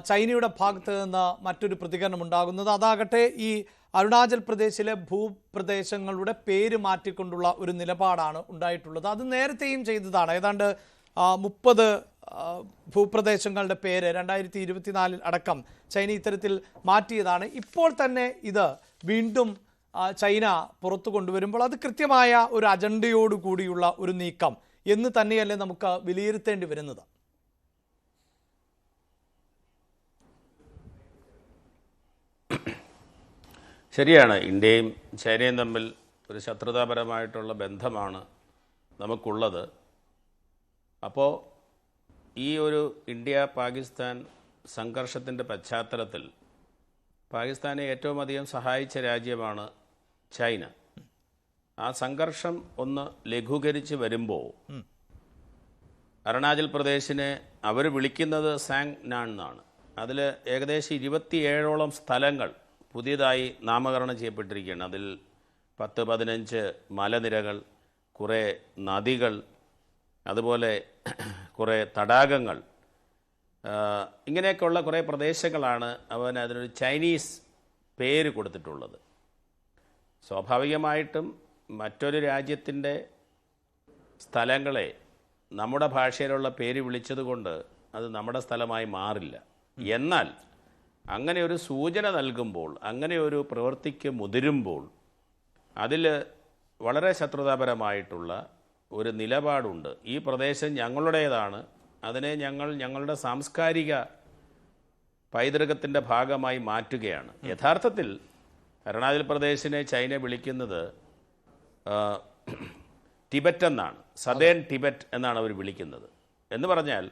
ചൈനയുടെ ഭാഗത്ത് നിന്ന് മറ്റൊരു പ്രതികരണം ഉണ്ടാകുന്നത്. അതാകട്ടെ ഈ അരുണാചൽ പ്രദേശിലെ ഭൂപ്രദേശങ്ങളുടെ പേര് മാറ്റിക്കൊണ്ടുള്ള ഒരു നിലപാടാണ് ഉണ്ടായിട്ടുള്ളത്. അത് നേരത്തെയും ചെയ്തതാണ്. ഏതാണ്ട് 30 ഭൂപ്രദേശങ്ങളുടെ പേര് 2024 അടക്കം ചൈന ഇത്തരത്തിൽ മാറ്റിയതാണ്. ഇപ്പോൾ തന്നെ ഇത് വീണ്ടും ചൈന പുറത്തു കൊണ്ടുവരുമ്പോൾ അത് കൃത്യമായ ഒരു അജണ്ടയോട് കൂടിയുള്ള ഒരു നീക്കം എന്ന് തന്നെയല്ലേ നമുക്ക് വിലയിരുത്തേണ്ടി വരുന്നത്? ശരിയാണ്. ഇന്ത്യയും ചൈനയും തമ്മിൽ ഒരു ശത്രുതാപരമായിട്ടുള്ള ബന്ധമാണ് നമുക്കുള്ളത്. അപ്പോൾ ഈ ഒരു ഇന്ത്യ പാകിസ്ഥാൻ സംഘർഷത്തിൻ്റെ പശ്ചാത്തലത്തിൽ പാകിസ്ഥാനെ ഏറ്റവും അധികം സഹായിച്ച രാജ്യമാണ് ചൈന. ആ സംഘർഷം ഒന്ന് ലഘൂകരിച്ച് വരുമ്പോൾ അരുണാചൽ പ്രദേശിനെ അവർ വിളിക്കുന്നത് സാങ് നാൻ എന്നാണ്. അതിൽ ഏകദേശം 27ഓളം സ്ഥലങ്ങൾ പുതിയതായി നാമകരണം ചെയ്യപ്പെട്ടിരിക്കുകയാണ്. അതിൽ 10-15 മലനിരകൾ, കുറേ നദികൾ, അതുപോലെ കുറേ തടാകങ്ങൾ, ഇങ്ങനെയൊക്കെയുള്ള കുറേ പ്രദേശങ്ങളാണ് അവൻ അതിനൊരു ചൈനീസ് പേര് കൊടുത്തിട്ടുള്ളത്. സ്വാഭാവികമായിട്ടും മറ്റൊരു രാജ്യത്തിൻ്റെ സ്ഥലങ്ങളെ നമ്മുടെ ഭാഷയിലുള്ള പേര് വിളിച്ചതുകൊണ്ട് അത് നമ്മുടെ സ്ഥലമായി മാറില്ല. എന്നാൽ അങ്ങനെ ഒരു സൂചന നൽകുമ്പോൾ, അങ്ങനെ ഒരു പ്രവൃത്തിക്ക് മുതിരുമ്പോൾ അതിൽ വളരെ ശത്രുതാപരമായിട്ടുള്ള ഒരു നിലപാടുണ്ട്. ഈ പ്രദേശം ഞങ്ങളുടേതാണ്, അതിനെ ഞങ്ങളുടെ സാംസ്കാരിക പൈതൃകത്തിൻ്റെ ഭാഗമായി മാറ്റുകയാണ്. യഥാർത്ഥത്തിൽ അരുണാചൽ പ്രദേശിനെ ചൈന വിളിക്കുന്നത് ടിബറ്റ് എന്നാണ്, സദേൺ ടിബറ്റ് എന്നാണ് അവർ വിളിക്കുന്നത്. എന്ന് പറഞ്ഞാൽ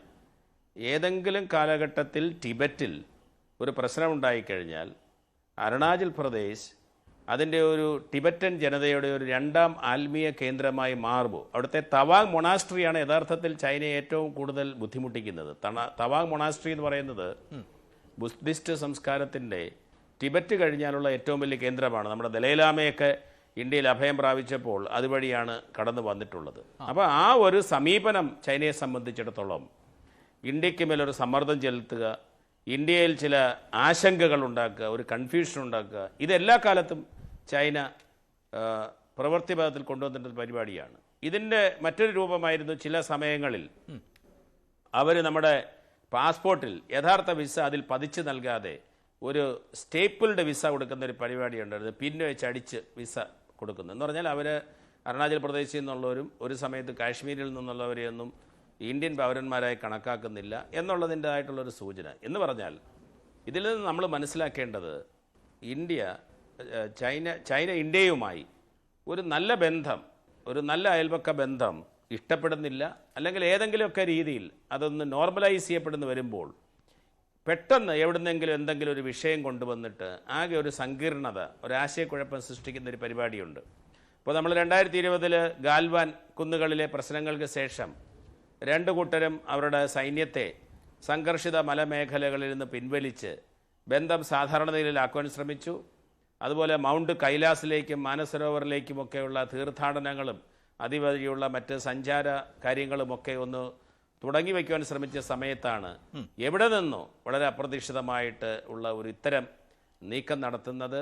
ഏതെങ്കിലും കാലഘട്ടത്തിൽ ടിബറ്റിൽ ഒരു പ്രശ്നമുണ്ടായിക്കഴിഞ്ഞാൽ അരുണാചൽ പ്രദേശ് അതിൻ്റെ ഒരു ടിബറ്റൻ ജനതയുടെ ഒരു രണ്ടാം ആത്മീയ കേന്ദ്രമായി മാറുമ്പോൾ അവിടുത്തെ തവാങ് മൊണാസ്ട്രിയാണ് യഥാർത്ഥത്തിൽ ചൈനയെ ഏറ്റവും കൂടുതൽ ബുദ്ധിമുട്ടിക്കുന്നത്. തവാങ് മൊണാസ്ട്രി എന്ന് പറയുന്നത് ബുദ്ധിസ്റ്റ് സംസ്കാരത്തിൻ്റെ ടിബറ്റ് കഴിഞ്ഞാലുള്ള ഏറ്റവും വലിയ കേന്ദ്രമാണ്. നമ്മുടെ ദലൈലാമയൊക്കെ ഇന്ത്യയിൽ അഭയം പ്രാപിച്ചപ്പോൾ അതുവഴിയാണ് കടന്നു വന്നിട്ടുള്ളത്. അപ്പോൾ ആ ഒരു സമീപനം ചൈനയെ സംബന്ധിച്ചിടത്തോളം ഇന്ത്യക്ക് മേലൊരു സമ്മർദ്ദം ചെലുത്തുക, ഇന്ത്യയിൽ ചില ആശങ്കകൾ ഉണ്ടാക്കുക, ഒരു കൺഫ്യൂഷൻ ഉണ്ടാക്കുക, ഇതെല്ലാ കാലത്തും ചൈന പ്രവൃത്തിപഥത്തിൽ കൊണ്ടുവന്നിട്ടൊരു പരിപാടിയാണ്. ഇതിൻ്റെ മറ്റൊരു രൂപമായിരുന്നു ചില സമയങ്ങളിൽ അവർ നമ്മുടെ പാസ്പോർട്ടിൽ യഥാർത്ഥ വിസ അതിൽ പതിച്ച് നൽകാതെ ഒരു സ്റ്റേപ്പിൾഡ് വിസ കൊടുക്കുന്ന ഒരു പരിപാടി ഉണ്ടായിരുന്നു. പിന്ന് വെച്ച് അടിച്ച് വിസ കൊടുക്കുന്നു. എന്ന് പറഞ്ഞാൽ അവർ അരുണാചൽ പ്രദേശിൽ നിന്നുള്ളവരും ഒരു സമയത്ത് കാശ്മീരിൽ നിന്നുള്ളവരെയൊന്നും ഇന്ത്യൻ പൗരന്മാരായി കണക്കാക്കുന്നില്ല എന്നുള്ളതിൻ്റെതായിട്ടുള്ളൊരു സൂചന. എന്ന് പറഞ്ഞാൽ ഇതിൽ നിന്ന് നമ്മൾ മനസ്സിലാക്കേണ്ടത് ചൈന ഇന്ത്യയുമായി ഒരു നല്ല ബന്ധം, ഒരു നല്ല അയൽപക്ക ബന്ധം ഇഷ്ടപ്പെടുന്നില്ല, അല്ലെങ്കിൽ ഏതെങ്കിലുമൊക്കെ രീതിയിൽ അതൊന്ന് നോർമലൈസ് ചെയ്യപ്പെടുന്നു വരുമ്പോൾ പെട്ടെന്ന് എവിടുന്നെങ്കിലും എന്തെങ്കിലും ഒരു വിഷയം കൊണ്ടുവന്നിട്ട് ആകെ ഒരു സങ്കീർണത, ഒരു ആശയക്കുഴപ്പം സൃഷ്ടിക്കുന്ന ഒരു പരിപാടിയുണ്ട്. ഇപ്പോൾ നമ്മൾ 2020 ഗാൽവാൻ കുന്നുകളിലെ പ്രശ്നങ്ങൾക്ക് ശേഷം രണ്ടു കൂട്ടരും അവരുടെ സൈന്യത്തെ സംഘർഷിത മലമേഖലകളിൽ നിന്ന് പിൻവലിച്ച് ബന്ധം സാധാരണ നിലയിലാക്കുവാൻ ശ്രമിച്ചു. അതുപോലെ മൗണ്ട് കൈലാസിലേക്കും മാനസരോവറിലേക്കുമൊക്കെയുള്ള തീർത്ഥാടനങ്ങളും അതുവഴിയുള്ള മറ്റ് സഞ്ചാര കാര്യങ്ങളുമൊക്കെ ഒന്ന് തുടങ്ങി വയ്ക്കുവാൻ ശ്രമിച്ച സമയത്താണ് എവിടെ നിന്നോ വളരെ അപ്രതീക്ഷിതമായിട്ട് ഉള്ള ഒരു ഇത്തരം നീക്കം നടത്തുന്നത്.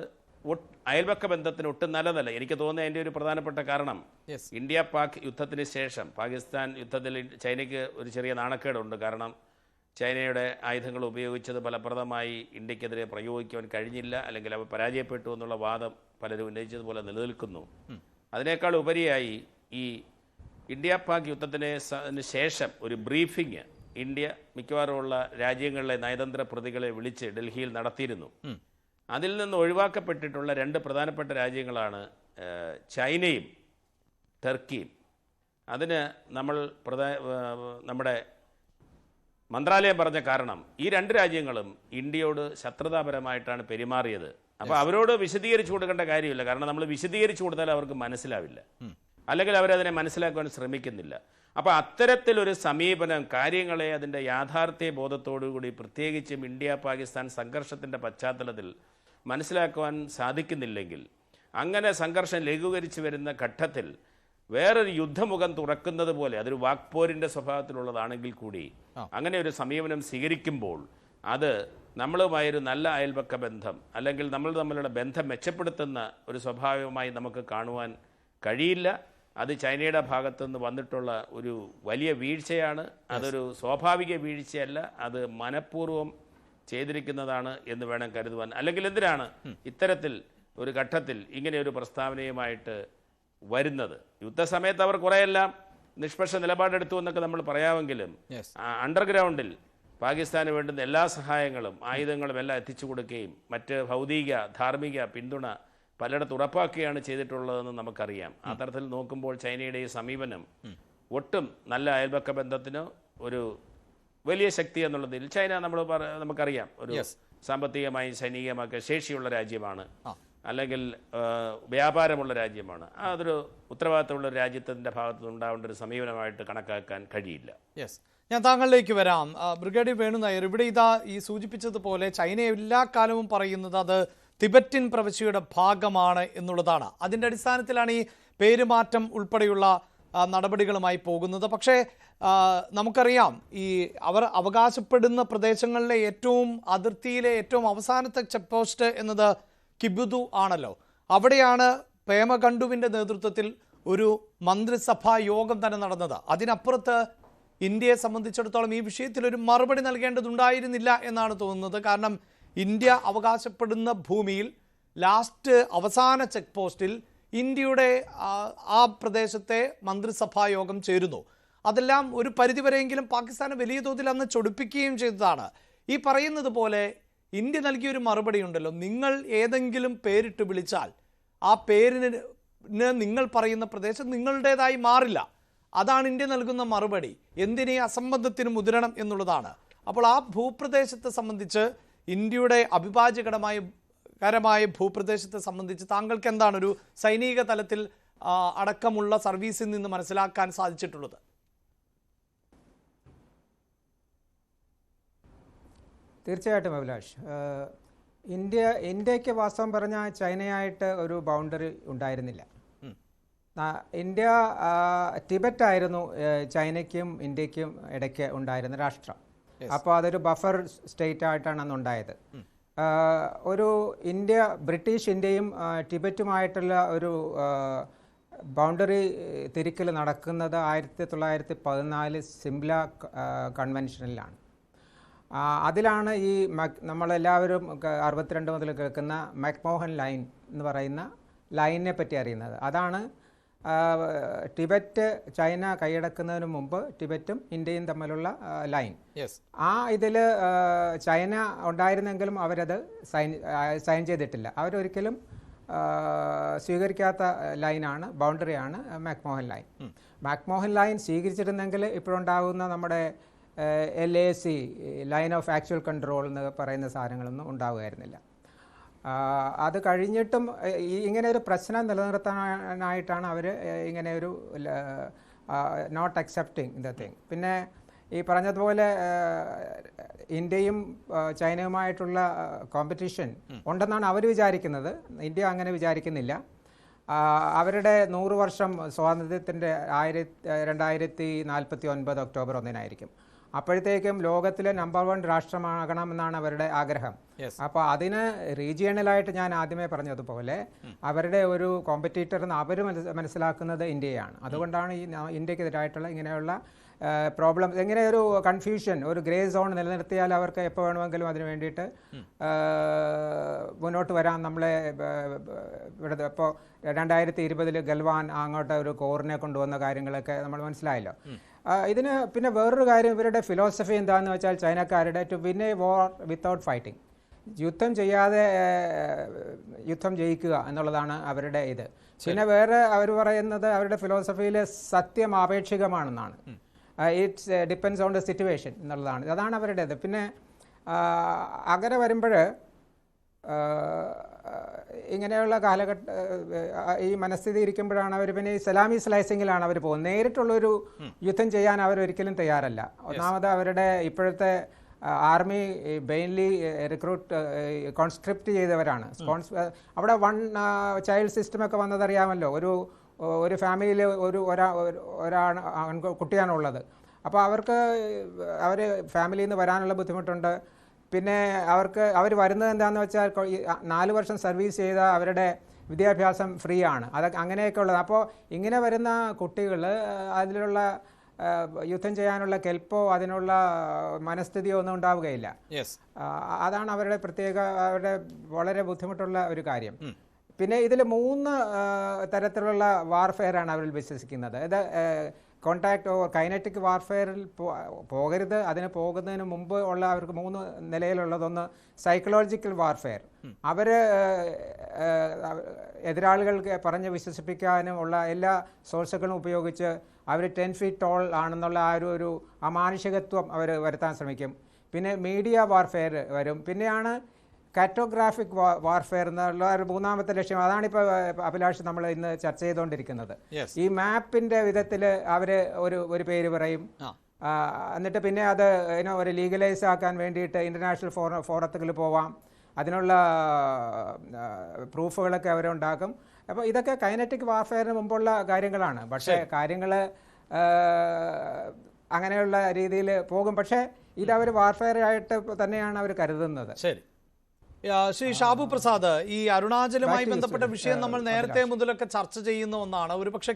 അയൽപക്ക ബന്ധത്തിന് ഒട്ടും നല്ലതല്ല. എനിക്ക് തോന്നുന്നത് അതിൻ്റെ ഒരു പ്രധാനപ്പെട്ട കാരണം ഇന്ത്യ പാക് യുദ്ധത്തിന് ശേഷം പാകിസ്ഥാൻ യുദ്ധത്തിൽ ചൈനയ്ക്ക് ഒരു ചെറിയ നാണക്കേടുണ്ട്. കാരണം ചൈനയുടെ ആയുധങ്ങൾ ഉപയോഗിച്ചത് ഫലപ്രദമായി ഇന്ത്യക്കെതിരെ പ്രയോഗിക്കുവാൻ കഴിഞ്ഞില്ല, അല്ലെങ്കിൽ അവ പരാജയപ്പെട്ടു എന്നുള്ള വാദം പലരും ഉന്നയിച്ചതുപോലെ നിലനിൽക്കുന്നു. അതിനേക്കാൾ ഉപരിയായി ഈ ഇന്ത്യ പാക് യുദ്ധത്തിന് ശേഷം ഒരു ബ്രീഫിംഗ് ഇന്ത്യ മിക്കവാറുമുള്ള രാജ്യങ്ങളിലെ നയതന്ത്ര പ്രതികളെ വിളിച്ച് ഡൽഹിയിൽ നടത്തിയിരുന്നു. അതിൽ നിന്ന് ഒഴിവാക്കപ്പെട്ടിട്ടുള്ള രണ്ട് പ്രധാനപ്പെട്ട രാജ്യങ്ങളാണ് ചൈനയും ടർക്കിയും. അതിന് നമ്മുടെ മന്ത്രാലയം പറഞ്ഞ കാരണം ഈ രണ്ട് രാജ്യങ്ങളും ഇന്ത്യയോട് ശത്രുതാപരമായിട്ടാണ് പെരുമാറിയത്. അപ്പോൾ അവരോട് വിശദീകരിച്ചു കൊടുക്കേണ്ട കാര്യമില്ല. കാരണം നമ്മൾ വിശദീകരിച്ചു കൊടുത്താൽ അവർക്ക് മനസ്സിലാവില്ല, അല്ലെങ്കിൽ അവരതിനെ മനസ്സിലാക്കുവാൻ ശ്രമിക്കുന്നില്ല. അപ്പോൾ അത്തരത്തിലൊരു സമീപനം കാര്യങ്ങളെ അതിൻ്റെ യാഥാർത്ഥ്യ ബോധത്തോടുകൂടി പ്രത്യേകിച്ചും ഇന്ത്യ പാകിസ്ഥാൻ സംഘർഷത്തിൻ്റെ പശ്ചാത്തലത്തിൽ മനസ്സിലാക്കുവാൻ സാധിക്കുന്നില്ലെങ്കിൽ അങ്ങനെ സംഘർഷം ലഘൂകരിച്ച് വരുന്ന ഘട്ടത്തിൽ വേറൊരു യുദ്ധമുഖം തുറക്കുന്നത് പോലെ, അതൊരു വാക്പോരിൻ്റെ സ്വഭാവത്തിലുള്ളതാണെങ്കിൽ കൂടി അങ്ങനെ ഒരു സമീപനം സ്വീകരിക്കുമ്പോൾ അത് നമ്മളുമായൊരു നല്ല അയൽപക്ക ബന്ധം അല്ലെങ്കിൽ നമ്മൾ തമ്മിലുള്ള ബന്ധം മെച്ചപ്പെടുത്തുന്ന ഒരു സ്വഭാവമായി നമുക്ക് കാണുവാൻ കഴിയില്ല. അത് ചൈനയുടെ ഭാഗത്തുനിന്ന് വന്നിട്ടുള്ള ഒരു വലിയ വീഴ്ചയാണ്. അതൊരു സ്വാഭാവിക വീഴ്ചയല്ല, അത് മനഃപൂർവ്വം ചെയ്തിരിക്കുന്നതാണ് എന്ന് വേണം കരുതുവാൻ. അല്ലെങ്കിൽ എന്തിനാണ് ഇത്തരത്തിൽ ഒരു ഘട്ടത്തിൽ ഇങ്ങനെ ഒരു പ്രസ്താവനയുമായിട്ട് വരുന്നത്? യുദ്ധസമയത്ത് അവർ കുറേയെല്ലാം നിഷ്പക്ഷ നിലപാടെടുത്തു എന്നൊക്കെ നമ്മൾ പറയാമെങ്കിലും അണ്ടർഗ്രൗണ്ടിൽ പാകിസ്ഥാന് വേണ്ടുന്ന എല്ലാ സഹായങ്ങളും ആയുധങ്ങളും എല്ലാം എത്തിച്ചു കൊടുക്കുകയും മറ്റ് ഭൗതിക ധാർമ്മിക പിന്തുണ പലയിടത്ത് ഉറപ്പാക്കുകയാണ് ചെയ്തിട്ടുള്ളതെന്ന് നമുക്കറിയാം. ആ തരത്തിൽ നോക്കുമ്പോൾ ചൈനയുടെ ഈ സമീപനം ഒട്ടും നല്ല അയൽപക്ക ബന്ധത്തിനോ ഒരു വലിയ ശക്തി എന്നുള്ളതിൽ ചൈന നമുക്കറിയാം ഒരു സാമ്പത്തികമായും സൈനികമായൊക്കെ ശേഷിയുള്ള രാജ്യമാണ്, അല്ലെങ്കിൽ വ്യാപാരമുള്ള രാജ്യമാണ്. അതൊരു ഉത്തരവാദിത്തമുള്ള രാജ്യത്തിൻ്റെ ഭാഗത്ത് ഉണ്ടാവേണ്ട ഒരു സമീപനമായിട്ട് കണക്കാക്കാൻ കഴിയില്ല. ഞാൻ താങ്കളിലേക്ക് വരാം. ബ്രിഗേഡിയർ വേണു നായർ, ഇവിടെ ഇതാ ഈ സൂചിപ്പിച്ചതുപോലെ ചൈന എല്ലാ കാലവും പറയുന്നത് അത് തിബറ്റൻ പ്രവിശ്യയുടെ ഭാഗമാണ് എന്നുള്ളതാണ്. അതിൻ്റെ അടിസ്ഥാനത്തിലാണ് ഈ പേരുമാറ്റം ഉൾപ്പെടെയുള്ള നടപടികളുമായി പോകുന്നത്. പക്ഷേ നമുക്കറിയാം ഈ അവർ അവകാശപ്പെടുന്ന പ്രദേശങ്ങളിലെ ഏറ്റവും അതിർത്തിയിലെ ഏറ്റവും അവസാനത്തെ ചെക്ക് പോസ്റ്റ് എന്നത് കിബുതു ആണല്ലോ. അവിടെയാണ് പേമഖണ്ഡുവിൻ്റെ നേതൃത്വത്തിൽ ഒരു മന്ത്രിസഭാ യോഗം തന്നെ നടന്നത്. അതിനപ്പുറത്ത് ഇന്ത്യയെ സംബന്ധിച്ചിടത്തോളം ഈ വിഷയത്തിൽ ഒരു മറുപടി നൽകേണ്ടതുണ്ടായിരുന്നില്ല എന്നാണ് തോന്നുന്നത്. കാരണം ഇന്ത്യ അവകാശപ്പെടുന്ന ഭൂമിയിൽ അവസാന ചെക്ക് പോസ്റ്റിൽ ഇന്ത്യയുടെ ആ പ്രദേശത്തെ മന്ത്രിസഭാ യോഗം ചേരുന്നു. അതെല്ലാം ഒരു പരിധിവരെയെങ്കിലും പാകിസ്ഥാനെ വലിയ തോതിൽ അന്ന് ചൊടിപ്പിക്കുകയും ചെയ്തതാണ്. ഈ പറയുന്നത് പോലെ ഇന്ത്യ നൽകിയൊരു മറുപടി ഉണ്ടല്ലോ, നിങ്ങൾ ഏതെങ്കിലും പേരിട്ട് വിളിച്ചാൽ ആ പേരിന് നിങ്ങൾ പറയുന്ന പ്രദേശം നിങ്ങളുടേതായി മാറില്ല. അതാണ് ഇന്ത്യ നൽകുന്ന മറുപടി. എന്തിനീ അസംബന്ധത്തിന് മുതിരണം എന്നുള്ളതാണ്. അപ്പോൾ ആ ഭൂപ്രദേശത്തെ സംബന്ധിച്ച്, ഇന്ത്യയുടെ അവിഭാജ്യകരമായ ഭൂപ്രദേശത്തെ സംബന്ധിച്ച് താങ്കൾക്ക് എന്താണ് ഒരു സൈനിക തലത്തിൽ അടക്കമുള്ള സർവീസിൽ നിന്ന് മനസ്സിലാക്കാൻ സാധിച്ചിട്ടുള്ളത്? തീർച്ചയായിട്ടും അഭിലാഷ്, ഇന്ത്യക്ക് വാസ്തവം പറഞ്ഞാൽ ചൈനയായിട്ട് ഒരു ബൗണ്ടറി ഉണ്ടായിരുന്നില്ല. ഇന്ത്യ ടിബറ്റായിരുന്നു ചൈനയ്ക്കും ഇന്ത്യക്കും ഇടയ്ക്ക് ഉണ്ടായിരുന്ന രാഷ്ട്രം. അപ്പോൾ അതൊരു ബഫർ സ്റ്റേറ്റ് ആയിട്ടാണ് അന്ന് ഉണ്ടായത്. ഒരു ബ്രിട്ടീഷ് ഇന്ത്യയും ടിബറ്റുമായിട്ടുള്ള ഒരു ബൗണ്ടറി തിരിക്കൽ നടക്കുന്നത് 1914 സിംല കൺവെൻഷനിലാണ്. അതിലാണ് ഈ നമ്മളെല്ലാവരും 62 മുതൽ കേൾക്കുന്ന മക്മോഹൻ ലൈൻ എന്ന് പറയുന്ന ലൈനിനെ പറ്റി അറിയുന്നത്. അതാണ് ടിബറ്റ് ചൈന കൈയടക്കുന്നതിന് മുമ്പ് ടിബറ്റും ഇന്ത്യയും തമ്മിലുള്ള ലൈൻ. ഇതിൽ ചൈന ഉണ്ടായിരുന്നെങ്കിലും അവരത് സൈൻ ചെയ്തിട്ടില്ല. അവരൊരിക്കലും സ്വീകരിക്കാത്ത ലൈനാണ്, ബൗണ്ടറിയാണ് മക്മോഹൻ ലൈൻ. മക്മോഹൻ ലൈൻ സ്വീകരിച്ചിരുന്നെങ്കിൽ ഇപ്പോഴുണ്ടാകുന്ന നമ്മുടെ LAC line of actual control എന്ന് പറയുന്ന സാധനങ്ങളൊന്നും ഉണ്ടാവുകയായിരുന്നില്ല. അത് കഴിഞ്ഞിട്ടും ഇങ്ങനെ ഒരു പ്രശ്നം നിലനിർത്താനായിട്ടാണ് അവർ ഇങ്ങനെ ഒരു നോട്ട് അക്സെപ്റ്റിംഗ് ദ തിങ്. പിന്നെ ഈ പറഞ്ഞതുപോലെ ഇന്ത്യയും ചൈനയുമായിട്ടുള്ള കോമ്പറ്റീഷൻ ഉണ്ടെന്നാണ് അവർ വിചാരിക്കുന്നത്. ഇന്ത്യ അങ്ങനെ വിചാരിക്കുന്നില്ല. അവരുടെ 100 വർഷം സ്വാതന്ത്ര്യത്തിൻ്റെ 2049 ഒക്ടോബർ 1 അപ്പോഴത്തേക്കും ലോകത്തിലെ നമ്പർ 1 രാഷ്ട്രമാകണമെന്നാണ് അവരുടെ ആഗ്രഹം. അപ്പോൾ അതിന് റീജിയണലായിട്ട് ഞാൻ ആദ്യമേ പറഞ്ഞതുപോലെ അവരുടെ ഒരു കോമ്പറ്റീറ്റർ എന്ന് അവർ മനസ്സിലാക്കുന്നത് ഇന്ത്യയാണ്. അതുകൊണ്ടാണ് ഈ ഇന്ത്യക്കെതിരായിട്ടുള്ള ഇങ്ങനെയുള്ള പ്രോബ്ലം, ഇങ്ങനെ ഒരു കൺഫ്യൂഷൻ, ഒരു ഗ്രേ സോൺ നിലനിർത്തിയാൽ അവർക്ക് എപ്പോൾ വേണമെങ്കിലും അതിന് വേണ്ടിയിട്ട് മുന്നോട്ട് വരാൻ. നമ്മളെ ഇവിടെ ഇപ്പോൾ 2020 ഗൽവാൻ അങ്ങോട്ട് ഒരു കോറിനെ കൊണ്ടുവന്ന കാര്യങ്ങളൊക്കെ നമ്മൾ മനസ്സിലായല്ലോ. ഇതിന് പിന്നെ വേറൊരു കാര്യം, ഇവരുടെ ഫിലോസഫി എന്താണെന്ന് വെച്ചാൽ ചൈനക്കാരുടെ to win a war without fighting, യുദ്ധം ചെയ്യാതെ യുദ്ധം ജയിക്കുക എന്നുള്ളതാണ് അവരുടെ ഇത്. പിന്നെ വേറെ അവർ പറയുന്നത് അവരുടെ ഫിലോസഫിയിൽ സത്യം ആപേക്ഷികമാണെന്നാണ്. It's depends on the situation എന്നുള്ളതാണ്. അതാണ് അവരുടേത്. പിന്നെ അങ്ങനെ വരുമ്പോൾ ഇങ്ങനെയുള്ള ഈ മനസ്ഥിതി ഇരിക്കുമ്പോഴാണ് അവർ പിന്നെ ഈ സലാമി സ്ലൈസിങ്ങിലാണ് അവർ പോകുന്നത്. നേരിട്ടുള്ളൊരു യുദ്ധം ചെയ്യാൻ അവരൊരിക്കലും തയ്യാറല്ല. ഒന്നാമത് അവരുടെ ഇപ്പോഴത്തെ ആർമി മെയിൻലി കോൺസ്ക്രിപ്റ്റ് ചെയ്തവരാണ്. അവിടെ വൺ ചൈൽഡ് സിസ്റ്റമൊക്കെ വന്നതറിയാമല്ലോ. ഒരു ഫാമിലിയിൽ കുട്ടിയാണുള്ളത്. അപ്പോൾ അവർ ഫാമിലിയിൽ നിന്ന് വരാനുള്ള ബുദ്ധിമുട്ടുണ്ട്. പിന്നെ അവർ വരുന്നത് എന്താണെന്ന് വെച്ചാൽ 4 വർഷം സർവീസ് ചെയ്ത അവരുടെ വിദ്യാഭ്യാസം ഫ്രീ ആണ്. അങ്ങനെയൊക്കെ ഉള്ളത്. അപ്പോൾ ഇങ്ങനെ വരുന്ന കുട്ടികൾ അതിലുള്ള യുദ്ധം ചെയ്യാനുള്ള കെൽപ്പോ അതിനുള്ള മനസ്ഥിതിയോ ഒന്നും ഉണ്ടാവുകയില്ല. അതാണ് അവരുടെ വളരെ ബുദ്ധിമുട്ടുള്ള ഒരു കാര്യം. പിന്നെ ഇതിൽ 3 തരത്തിലുള്ള വാർഫെയറാണ് അവർ വിശ്വസിക്കുന്നത്. ഇത് കോൺടാക്ട് ഓവർ കൈനറ്റിക് വാർഫെയറിൽ പോകരുത്. അതിന് പോകുന്നതിന് മുമ്പ് ഉള്ള അവർക്ക് 3 നിലയിലുള്ളതൊന്ന് സൈക്കോളജിക്കൽ വാർഫെയർ. അവർ എതിരാളികൾക്ക് പറഞ്ഞ് വിശ്വസിപ്പിക്കാനും ഉള്ള എല്ലാ സോഴ്സുകളും ഉപയോഗിച്ച് അവർ 10 feet tall ആണെന്നുള്ള ഒരു അമാനുഷികത്വം അവർ വരുത്താൻ ശ്രമിക്കും. പിന്നെ മീഡിയ വാർഫെയർ വരും. പിന്നെയാണ് കാറ്റോഗ്രാഫിക് വാർഫെയർ എന്നുള്ള ഒരു 3ാമത്തെ ലക്ഷ്യം. അതാണിപ്പോൾ അഭിലാഷ് നമ്മൾ ഇന്ന് ചർച്ച ചെയ്തുകൊണ്ടിരിക്കുന്നത്. ഈ മാപ്പിൻ്റെ വിധത്തിൽ അവർ ഒരു പേര് പറയും. എന്നിട്ട് പിന്നെ അത് ഒരു ലീഗലൈസ് ആക്കാൻ വേണ്ടിയിട്ട് ഇൻ്റർനാഷണൽ ഫോറത്തുകളിൽ പോവാം. അതിനുള്ള പ്രൂഫുകളൊക്കെ അവരുണ്ടാക്കും. അപ്പോൾ ഇതൊക്കെ കൈനറ്റിക് വാർഫെയറിന് മുമ്പുള്ള കാര്യങ്ങളാണ്. പക്ഷേ കാര്യങ്ങൾ അങ്ങനെയുള്ള രീതിയിൽ പോകും. പക്ഷേ ഇതവർ വാർഫെയർ ആയിട്ട് തന്നെയാണ് അവർ കരുതുന്നത്. ശരി, ശ്രീ ഷാബു പ്രസാദ്, ഈ അരുണാചലുമായി ബന്ധപ്പെട്ട വിഷയം നമ്മൾ നേരത്തെ മുതലൊക്കെ ചർച്ച ചെയ്യുന്ന ഒന്നാണ്. ഒരുപക്ഷെ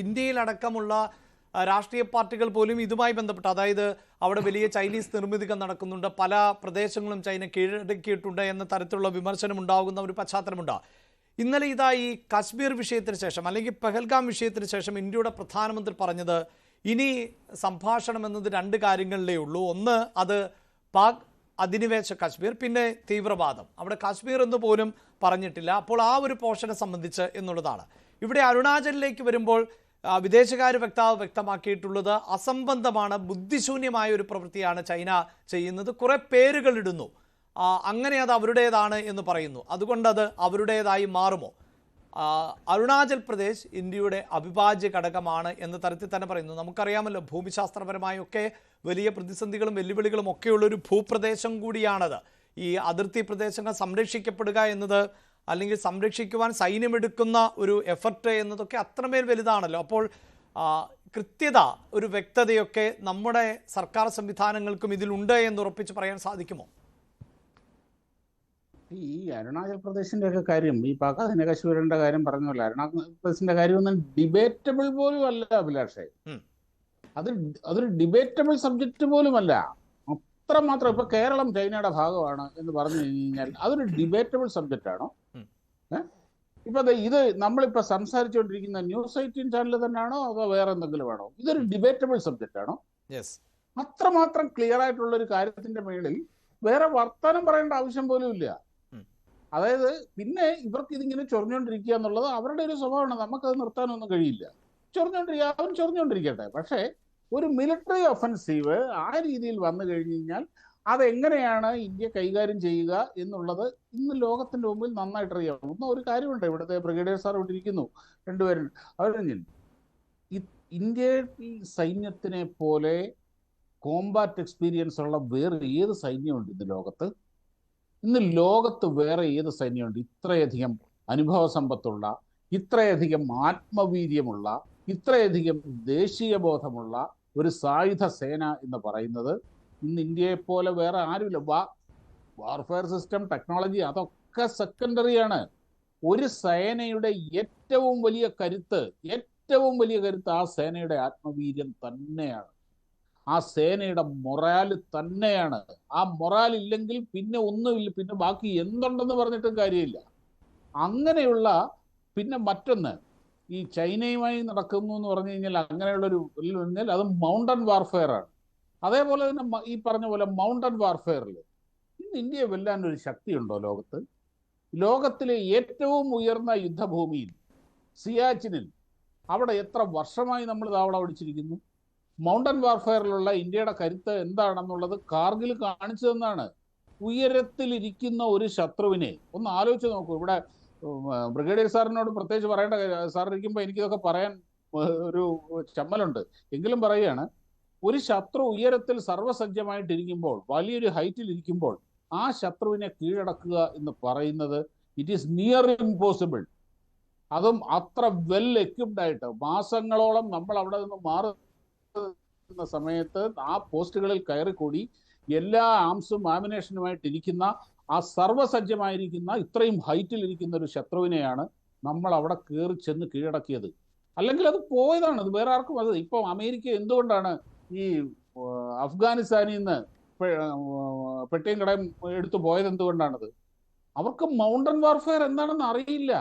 ഇന്ത്യയിലടക്കമുള്ള രാഷ്ട്രീയ പാർട്ടികൾ പോലും ഇതുമായി ബന്ധപ്പെട്ട്, അതായത് അവിടെ വലിയ ചൈനീസ് നിർമ്മിതികൾ നടക്കുന്നുണ്ട്, പല പ്രദേശങ്ങളും ചൈന കീഴടക്കിയിട്ടുണ്ട് എന്ന തരത്തിലുള്ള വിമർശനം ഉണ്ടാകുന്ന ഒരു പശ്ചാത്തലമുണ്ട്. ഇന്നലെ ഇതാ ഈ കാശ്മീർ വിഷയത്തിന് ശേഷം അല്ലെങ്കിൽ പെഹൽഗാം വിഷയത്തിന് ശേഷം ഇന്ത്യയുടെ പ്രധാനമന്ത്രി പറഞ്ഞത് ഇനി സംഭാഷണം എന്നത് 2 കാര്യങ്ങളിലേ ഉള്ളൂ. ഒന്ന്, അത് പാക് അധിനിവേശ കാശ്മീർ, പിന്നെ തീവ്രവാദം. അവിടെ കാശ്മീർ എന്ന് പോലും പറഞ്ഞിട്ടില്ല. അപ്പോൾ ആ ഒരു പോർഷനെ സംബന്ധിച്ച് എന്നുള്ളതാണ്. ഇവിടെ അരുണാചലിലേക്ക് വരുമ്പോൾ വിദേശകാര്യ വക്താവ് വ്യക്തമാക്കിയിട്ടുള്ളത് അസംബന്ധമാണ്, ബുദ്ധിശൂന്യമായ ഒരു പ്രവൃത്തിയാണ് ചൈന ചെയ്യുന്നത്. കുറെ പേരുകൾ ഇടുന്നു, അങ്ങനെ അത് അവരുടേതാണ് എന്ന് പറയുന്നു. അതുകൊണ്ട് അത് അവരുടേതായി മാറുമോ? അരുണാചൽ പ്രദേശ് ഇന്ത്യയുടെ അവിഭാജ്യ ഘടകമാണ് എന്ന തരത്തിൽ തന്നെ പറയുന്നു. നമുക്കറിയാമല്ലോ, ഭൂമിശാസ്ത്രപരമായൊക്കെ വലിയ പ്രതിസന്ധികളും വെല്ലുവിളികളും ഒക്കെയുള്ളൊരു ഭൂപ്രദേശം കൂടിയാണത്. ഈ അതിർത്തി പ്രദേശങ്ങൾ സംരക്ഷിക്കപ്പെടുക എന്നത്, അല്ലെങ്കിൽ സംരക്ഷിക്കുവാൻ സൈന്യമെടുക്കുന്ന ഒരു എഫർട്ട് എന്നതൊക്കെ അത്രമേൽ വലുതാണല്ലോ. അപ്പോൾ കൃത്യത, ഒരു വ്യക്തതയൊക്കെ നമ്മുടെ സർക്കാർ സംവിധാനങ്ങൾക്കും ഇതിലുണ്ട് എന്ന് ഉറപ്പിച്ച് പറയാൻ സാധിക്കുമോ? ഈ അരുണാചൽ പ്രദേശിന്റെ ഒക്കെ കാര്യം, ഈ പാക് അധിനിവേശ കാര്യം പറഞ്ഞല്ലോ, അരുണാചൽ പ്രദേശിന്റെ കാര്യം ഒന്നും ഡിബേറ്റബിൾ പോലും അല്ല അഭിലാഷേ. അതൊരു ഡിബേറ്റബിൾ സബ്ജക്റ്റ് പോലുമല്ല. അത്രമാത്രം. ഇപ്പൊ കേരളം ചൈനയുടെ ഭാഗമാണ് എന്ന് പറഞ്ഞു കഴിഞ്ഞാൽ അതൊരു ഡിബേറ്റബിൾ സബ്ജക്റ്റ് ആണോ? ഇപ്പൊ ഇത് നമ്മളിപ്പോ സംസാരിച്ചുകൊണ്ടിരിക്കുന്ന ന്യൂസ് 18 ചാനൽ തന്നെയാണോ അതോ വേറെ എന്തെങ്കിലും ആണോ? ഇതൊരു ഡിബേറ്റബിൾ സബ്ജക്റ്റ് ആണോ? അത്രമാത്രം ക്ലിയർ ആയിട്ടുള്ള ഒരു കാര്യത്തിന്റെ മേളിൽ വേറെ വർത്തമാനം പറയേണ്ട ആവശ്യം പോലും ഇല്ല. അതായത് പിന്നെ ഇവർക്ക് ഇതിങ്ങനെ ചൊറിഞ്ഞുകൊണ്ടിരിക്കുക എന്നുള്ളത് അവരുടെ ഒരു സ്വഭാവമാണ്. നമുക്കത് നിർത്താനൊന്നും കഴിയില്ല. അവൻ ചൊറിഞ്ഞുകൊണ്ടിരിക്കട്ടെ. പക്ഷേ ഒരു മിലിറ്ററി ഒഫൻസീവ് ആ രീതിയിൽ വന്നു കഴിഞ്ഞു കഴിഞ്ഞാൽ അതെങ്ങനെയാണ് ഇന്ത്യ കൈകാര്യം ചെയ്യുക എന്നുള്ളത് ഇന്ന് ലോകത്തിന്റെ മുമ്പിൽ നന്നായിട്ട് അറിയാം. ഒരു കാര്യമുണ്ട്, ഇവിടുത്തെ ബ്രിഗേഡിയർ സാർ ഇവിടെ ഇരിക്കുന്നു, 2 പേരും. ഇന്ത്യൻ സൈന്യത്തിനെ പോലെ കോമ്പാറ്റ് എക്സ്പീരിയൻസ് ഉള്ള വേറെ ഏത് സൈന്യമുണ്ട് ഇന്ന് ലോകത്ത്? ഇന്ന് ലോകത്ത് വേറെ ഏത് സൈന്യമുണ്ട് ഇത്രയധികം അനുഭവ സമ്പത്തുള്ള, ഇത്രയധികം ആത്മവീര്യമുള്ള, ഇത്രയധികം ദേശീയ ബോധമുള്ള ഒരു സായുധ സേന എന്ന് പറയുന്നത്? ഇന്ന് ഇന്ത്യയെ പോലെ വേറെ ആരുമില്ല. വാർഫെയർ സിസ്റ്റം, ടെക്നോളജി അതൊക്കെ സെക്കൻഡറിയാണ്. ഒരു സേനയുടെ ഏറ്റവും വലിയ കരുത്ത് ആ സേനയുടെ ആത്മവീര്യം തന്നെയാണ്. ആ സേനയുടെ മൊറാൽ തന്നെയാണ്. ആ മൊറാൽ ഇല്ലെങ്കിൽ പിന്നെ ഒന്നുമില്ല, പിന്നെ ബാക്കി എന്തുണ്ടെന്ന് പറഞ്ഞിട്ടും കാര്യമില്ല. അങ്ങനെയുള്ള, പിന്നെ മറ്റൊന്ന്, ഈ ചൈനയുമായി നടക്കുന്നു എന്ന് പറഞ്ഞു കഴിഞ്ഞാൽ അങ്ങനെയുള്ളൊരു അത് മൗണ്ടൻ വാർഫെയർ ആണ്. അതേപോലെ തന്നെ ഈ പറഞ്ഞ പോലെ മൗണ്ടൻ വാർഫെയറിൽ ഇന്ന് ഇന്ത്യയെ വെല്ലാൻ ഒരു ശക്തിയുണ്ടോ ലോകത്ത്? ലോകത്തിലെ ഏറ്റവും ഉയർന്ന യുദ്ധഭൂമിയിൽ സിയാച്ചിനിൽ അവിടെ എത്ര വർഷമായി നമ്മൾ താവള പിടിച്ചിരിക്കുന്നു. മൗണ്ടൻ വാർഫെയറിലുള്ള ഇന്ത്യയുടെ കരുത്ത് എന്താണെന്നുള്ളത് കാർഗിൽ കാണിച്ചു തന്നാണ്. ഉയരത്തിലിരിക്കുന്ന ഒരു ശത്രുവിനെ ഒന്ന് ആലോചിച്ച് നോക്കൂ. ഇവിടെ ബ്രിഗേഡിയർ സാറിനോട് പ്രത്യേകിച്ച് പറയേണ്ട, സാർ ഇരിക്കുമ്പോൾ എനിക്കിതൊക്കെ പറയാൻ ഒരു ചമ്മലുണ്ട്, എങ്കിലും പറയുകയാണ്. ഒരു ശത്രു ഉയരത്തിൽ സർവ്വസജ്ജമായിട്ടിരിക്കുമ്പോൾ, വലിയൊരു ഹൈറ്റിൽ ഇരിക്കുമ്പോൾ ആ ശത്രുവിനെ കീഴടക്കുക എന്ന് പറയുന്നത് ഇറ്റ് ഈസ് നിയർ ഇമ്പോസിബിൾ. അതും അത്ര വെൽ എക്വിപ്ഡ് ആയിട്ട് മാസങ്ങളോളം നമ്മൾ അവിടെ നിന്ന് മാറുന്ന സമയത്ത് ആ പോസ്റ്റുകളിൽ കയറിക്കൂടി എല്ലാ ആംസും ആമിനേഷനുമായിട്ടിരിക്കുന്ന ആ സർവ്വസജ്ജമായിരിക്കുന്ന ഇത്രയും ഹൈറ്റിൽ ഇരിക്കുന്ന ഒരു ശത്രുവിനെയാണ് നമ്മൾ അവിടെ കയറി ചെന്ന് കീഴടക്കിയത്. അല്ലെങ്കിൽ അത് പോയതാണ്, അത് വേറെ ആർക്കും. അത് ഇപ്പം അമേരിക്ക എന്തുകൊണ്ടാണ് ഈ അഫ്ഗാനിസ്ഥാനിൽ നിന്ന് പെട്ടിയും കടയും എടുത്തു പോയത്? എന്തുകൊണ്ടാണത്? അവർക്ക് മൗണ്ടൻ വാർഫെയർ എന്താണെന്ന് അറിയില്ല.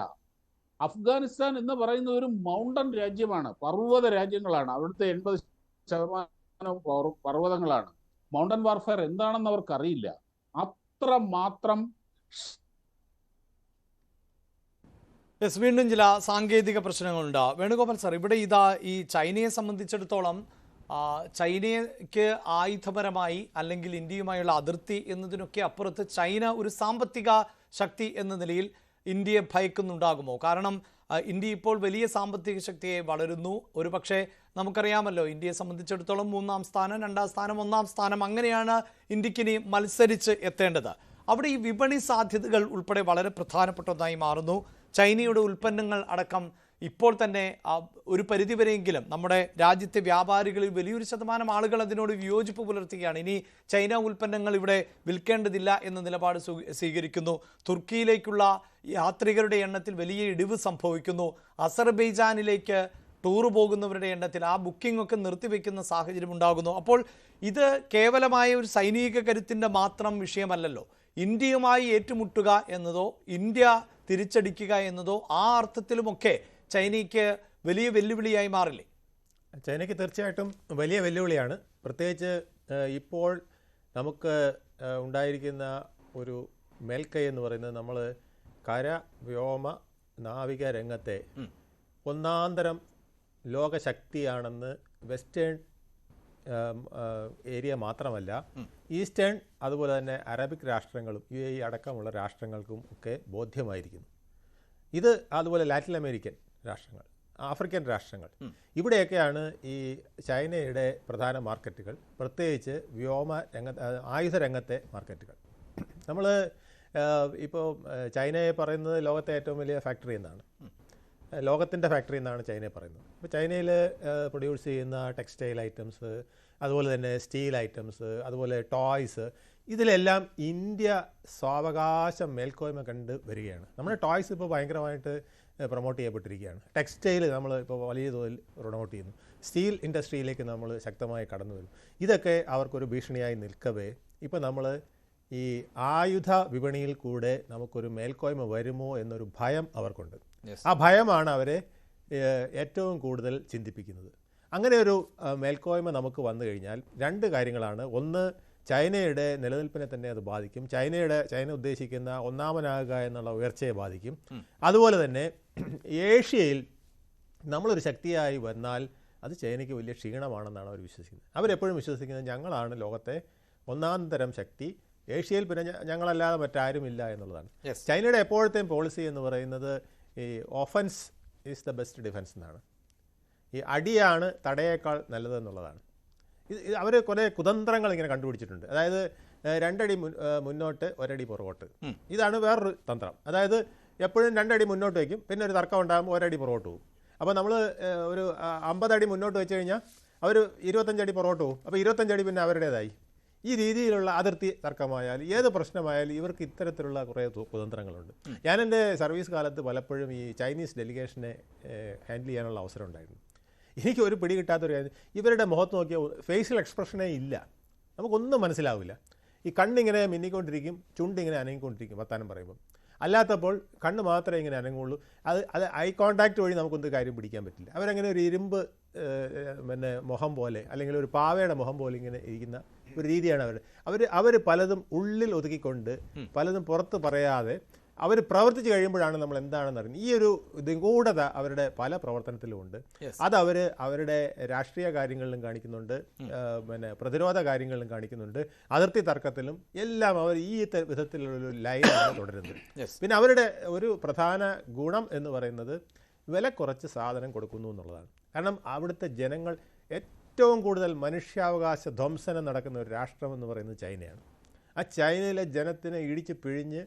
അഫ്ഗാനിസ്ഥാൻ എന്ന് പറയുന്ന ഒരു മൗണ്ടൻ രാജ്യമാണ്, പർവ്വത രാജ്യങ്ങളാണ്. അവിടുത്തെ 80% പർവ്വതങ്ങളാണ്. മൗണ്ടൻ വാർഫെയർ എന്താണെന്ന് അവർക്കറിയില്ല. അത്രമാത്രം. വീണ്ടും ചില സാങ്കേതിക പ്രശ്നങ്ങളുണ്ട്. വേണുഗോപാൽ സാർ, ഇവിടെ ഇതാ ഈ ചൈനയെ സംബന്ധിച്ചിടത്തോളം ചൈനയ്ക്ക് ആയുധപരമായി അല്ലെങ്കിൽ ഇന്ത്യയുമായുള്ള അതിർത്തി എന്നതിനൊക്കെ അപ്പുറത്ത് ചൈന ഒരു സാമ്പത്തിക ശക്തി എന്ന നിലയിൽ ഇന്ത്യയെ ഭയക്കുന്നുണ്ടാകുമോ? കാരണം ഇന്ത്യ ഇപ്പോൾ വലിയ സാമ്പത്തിക ശക്തിയെ വളരുന്നു. ഒരുപക്ഷെ നമുക്കറിയാമല്ലോ, ഇന്ത്യയെ സംബന്ധിച്ചിടത്തോളം 3-ാം സ്ഥാനം, 2-ാം സ്ഥാനം, 1-ാം സ്ഥാനം, അങ്ങനെയാണ് ഇന്ത്യക്കിനി മത്സരിച്ച് എത്തേണ്ടത്. അവിടെ ഈ വിപണി സാധ്യതകൾ ഉൾപ്പെടെ വളരെ പ്രധാനപ്പെട്ട ഒന്നായി മാറുന്നു. ചൈനയുടെ ഉൽപ്പന്നങ്ങൾ അടക്കം ഇപ്പോൾ തന്നെ ഒരു പരിധിവരെയെങ്കിലും നമ്മുടെ രാജ്യത്തെ വ്യാപാരികളിൽ വലിയൊരു ശതമാനം ആളുകൾ അതിനോട് വിയോജിപ്പ് പുലർത്തുകയാണ്. ഇനി ചൈന ഉൽപ്പന്നങ്ങൾ ഇവിടെ വിൽക്കേണ്ടതില്ല എന്ന നിലപാട് സ്വീകരിക്കുന്നു. തുർക്കിയിലേക്കുള്ള യാത്രികരുടെ എണ്ണത്തിൽ വലിയ ഇടിവ് സംഭവിക്കുന്നു. അസർബൈജാനിലേക്ക് ടൂർ പോകുന്നവരുടെ എണ്ണത്തിൽ ആ ബുക്കിംഗ് ഒക്കെ നിർത്തിവെക്കുന്ന സാഹചര്യം ഉണ്ടാകുന്നു. അപ്പോൾ ഇത് കേവലമായ ഒരു സൈനിക കരുത്തിൻ്റെ മാത്രം വിഷയമല്ലല്ലോ. ഇന്ത്യയുമായി ഏറ്റുമുട്ടുക എന്നതോ ഇന്ത്യ തിരിച്ചടിക്കുക എന്നതോ ആ അർത്ഥത്തിലുമൊക്കെ ചൈനയ്ക്ക് വലിയ വെല്ലുവിളിയായി മാറില്ലേ? ചൈനയ്ക്ക് തീർച്ചയായിട്ടും വലിയ വെല്ലുവിളിയാണ്. പ്രത്യേകിച്ച് ഇപ്പോൾ നമുക്ക് ഉണ്ടായിരിക്കുന്ന ഒരു മേൽക്കൈ എന്ന് പറയുന്നത് നമ്മൾ കര, വ്യോമ, നാവിക രംഗത്തെ ഒന്നാന്തരം ലോകശക്തിയാണെന്ന് വെസ്റ്റേൺ ഏരിയ മാത്രമല്ല, ഈസ്റ്റേൺ അതുപോലെ തന്നെ അറബിക് രാഷ്ട്രങ്ങളും UAE അടക്കമുള്ള രാഷ്ട്രങ്ങൾക്കും ഒക്കെ ബോധ്യമായിരിക്കുന്നു. ഇത് അതുപോലെ ലാറ്റിൻ അമേരിക്കൻ രാഷ്ട്രങ്ങൾ, ആഫ്രിക്കൻ രാഷ്ട്രങ്ങൾ, ഇവിടെയൊക്കെയാണ് ഈ ചൈനയുടെ പ്രധാന മാർക്കറ്റുകൾ, പ്രത്യേകിച്ച് വ്യോമ ആയുധ രംഗത്തെ മാർക്കറ്റുകൾ. നമ്മൾ ഇപ്പോൾ ചൈനയെ പറയുന്നത് ലോകത്തെ ഏറ്റവും വലിയ ഫാക്ടറി എന്നാണ്, ലോകത്തിൻ്റെ ഫാക്ടറി എന്നാണ് ചൈനയെ പറയുന്നത്. അപ്പോൾ ചൈനയിൽ പ്രൊഡ്യൂസ് ചെയ്യുന്ന ടെക്സ്റ്റൈൽ ഐറ്റംസ്, അതുപോലെ തന്നെ സ്റ്റീൽ ഐറ്റംസ്, അതുപോലെ ടോയ്സ്, ഇതിലെല്ലാം ഇന്ത്യ സാവകാശം മേൽക്കോയ്മ കണ്ട് വരികയാണ്. നമ്മുടെ ടോയ്സ് ഇപ്പോൾ ഭയങ്കരമായിട്ട് പ്രൊമോട്ട് ചെയ്യപ്പെട്ടിരിക്കുകയാണ്. ടെക്സ്റ്റൈൽ നമ്മൾ ഇപ്പോൾ വലിയ തോതിൽ പ്രൊമോട്ട് ചെയ്യുന്നു. സ്റ്റീൽ ഇൻഡസ്ട്രിയിലേക്ക് നമ്മൾ ശക്തമായി കടന്നു വരുന്നു. ഇതൊക്കെ അവർക്കൊരു ഭീഷണിയായി നിൽക്കവേ ഇപ്പോൾ നമ്മൾ ഈ ആയുധ വിപണിയിൽ കൂടെ നമുക്കൊരു മേൽക്കോയ്മ വരുമോ എന്നൊരു ഭയം അവർക്കുണ്ട്. ആ ഭയമാണ് അവരെ ഏറ്റവും കൂടുതൽ ചിന്തിപ്പിക്കുന്നത്. അങ്ങനെ ഒരു മേൽക്കോയ്മ നമുക്ക് വന്നു കഴിഞ്ഞാൽ രണ്ട് കാര്യങ്ങളാണ്. ഒന്ന്, ചൈനയുടെ നിലനിൽപ്പിനെ തന്നെ അത് ബാധിക്കും. ചൈന ഉദ്ദേശിക്കുന്ന ഒന്നാമനാകുക എന്നുള്ള ഉയർച്ചയെ ബാധിക്കും. അതുപോലെ തന്നെ ഏഷ്യയിൽ നമ്മളൊരു ശക്തിയായി വന്നാൽ അത് ചൈനയ്ക്ക് വലിയ ക്ഷീണമാണെന്നാണ് അവർ വിശ്വസിക്കുന്നത്. അവരെപ്പോഴും വിശ്വസിക്കുന്നത് ഞങ്ങളാണ് ലോകത്തെ ഒന്നാം തരം ശക്തി, ഏഷ്യയിൽ പിന്നെ ഞങ്ങളല്ലാതെ മറ്റാരുമില്ല എന്നുള്ളതാണ്. ചൈനയുടെ എപ്പോഴത്തെയും പോളിസി എന്ന് പറയുന്നത് ഈ offence is the best defence എന്നാണ്. ഈ അടിയാണ് തടയേക്കാൾ നല്ലതെന്നുള്ളതാണ്. അവർ കുറേ കുതന്ത്രങ്ങൾ ഇങ്ങനെ കണ്ടുപിടിച്ചിട്ടുണ്ട്. അതായത് 2 അടി മുന്നോട്ട് 1 അടി പുറകോട്ട്. ഇതാണ് വേറൊരു തന്ത്രം. അതായത് എപ്പോഴും 2 അടി മുന്നോട്ട് വയ്ക്കും, പിന്നെ ഒരു തർക്കം ഉണ്ടാകുമ്പോൾ 1 അടി പുറകോട്ട് പോകും. അപ്പോൾ നമ്മൾ ഒരു 50 അടി മുന്നോട്ട് വെച്ച് കഴിഞ്ഞാൽ അവർ 25 അടി പുറകോട്ട് പോകും. അപ്പോൾ 25 അടി പിന്നെ അവരുടേതായി. ഈ രീതിയിലുള്ള അതിർത്തി തർക്കമായാലും ഏത് പ്രശ്നമായാലും ഇവർക്ക് ഇത്തരത്തിലുള്ള കുറേ കുതന്ത്രങ്ങളുണ്ട്. ഞാൻ എൻ്റെ സർവീസ് കാലത്ത് പലപ്പോഴും ഈ ചൈനീസ് ഡെലിഗേഷനെ ഹാൻഡിൽ ചെയ്യാനുള്ള അവസരം ഉണ്ടായിരുന്നു. എനിക്ക് ഒരു പിടി കിട്ടാത്തൊരു കാര്യം, ഇവരുടെ മുഖത്ത് നോക്കിയാൽ ഫേഷ്യൽ എക്സ്പ്രഷനേ ഇല്ല, നമുക്കൊന്നും മനസ്സിലാവില്ല. ഈ കണ്ണിങ്ങനെ മിന്നിക്കൊണ്ടിരിക്കും, ചുണ്ടിങ്ങനെ അനങ്ങിക്കൊണ്ടിരിക്കും വർത്താനം പറയുമ്പോൾ. അല്ലാത്തപ്പോൾ കണ്ണ് മാത്രമേ ഇങ്ങനെ അനങ്ങുള്ളൂ. അത് ഐ കോൺടാക്റ്റ് വഴി നമുക്കൊന്നും കാര്യം പിടിക്കാൻ പറ്റില്ല. അവരങ്ങനെ ഒരു ഇരുമ്പ് പിന്നെ മുഖം പോലെ അല്ലെങ്കിൽ ഒരു പാവയുടെ മുഖം പോലെ ഇങ്ങനെ ഇരിക്കുന്ന ഒരു രീതിയാണ് അവർ പലതും ഉള്ളിൽ ഒതുക്കിക്കൊണ്ട് പലതും പുറത്ത് പറയാതെ അവർ പ്രവർത്തിച്ച് കഴിയുമ്പോഴാണ് നമ്മൾ എന്താണെന്ന് അറിയുന്നത്. ഈ ഒരു നിഗൂഢത അവരുടെ പല പ്രവർത്തനത്തിലുമുണ്ട്. അത് അവരുടെ രാഷ്ട്രീയ കാര്യങ്ങളിലും കാണിക്കുന്നുണ്ട്, പിന്നെ പ്രതിരോധ കാര്യങ്ങളിലും കാണിക്കുന്നുണ്ട്, അതിർത്തി തർക്കത്തിലും എല്ലാം അവർ ഈ വിധത്തിലുള്ളൊരു ലൈനാണ് തുടരുന്നത്. പിന്നെ അവരുടെ ഒരു പ്രധാന ഗുണം എന്ന് പറയുന്നത് വില കുറച്ച് സാധനം കൊടുക്കുന്നു എന്നുള്ളതാണ്. കാരണം അവിടുത്തെ ജനങ്ങൾ ഏറ്റവും കൂടുതൽ മനുഷ്യാവകാശ ധ്വംസനം നടക്കുന്ന ഒരു രാഷ്ട്രം എന്ന് പറയുന്നത് ചൈനയാണ്. ആ ചൈനയിലെ ജനത്തിനെ ഇടിച്ച് പിഴിഞ്ഞ്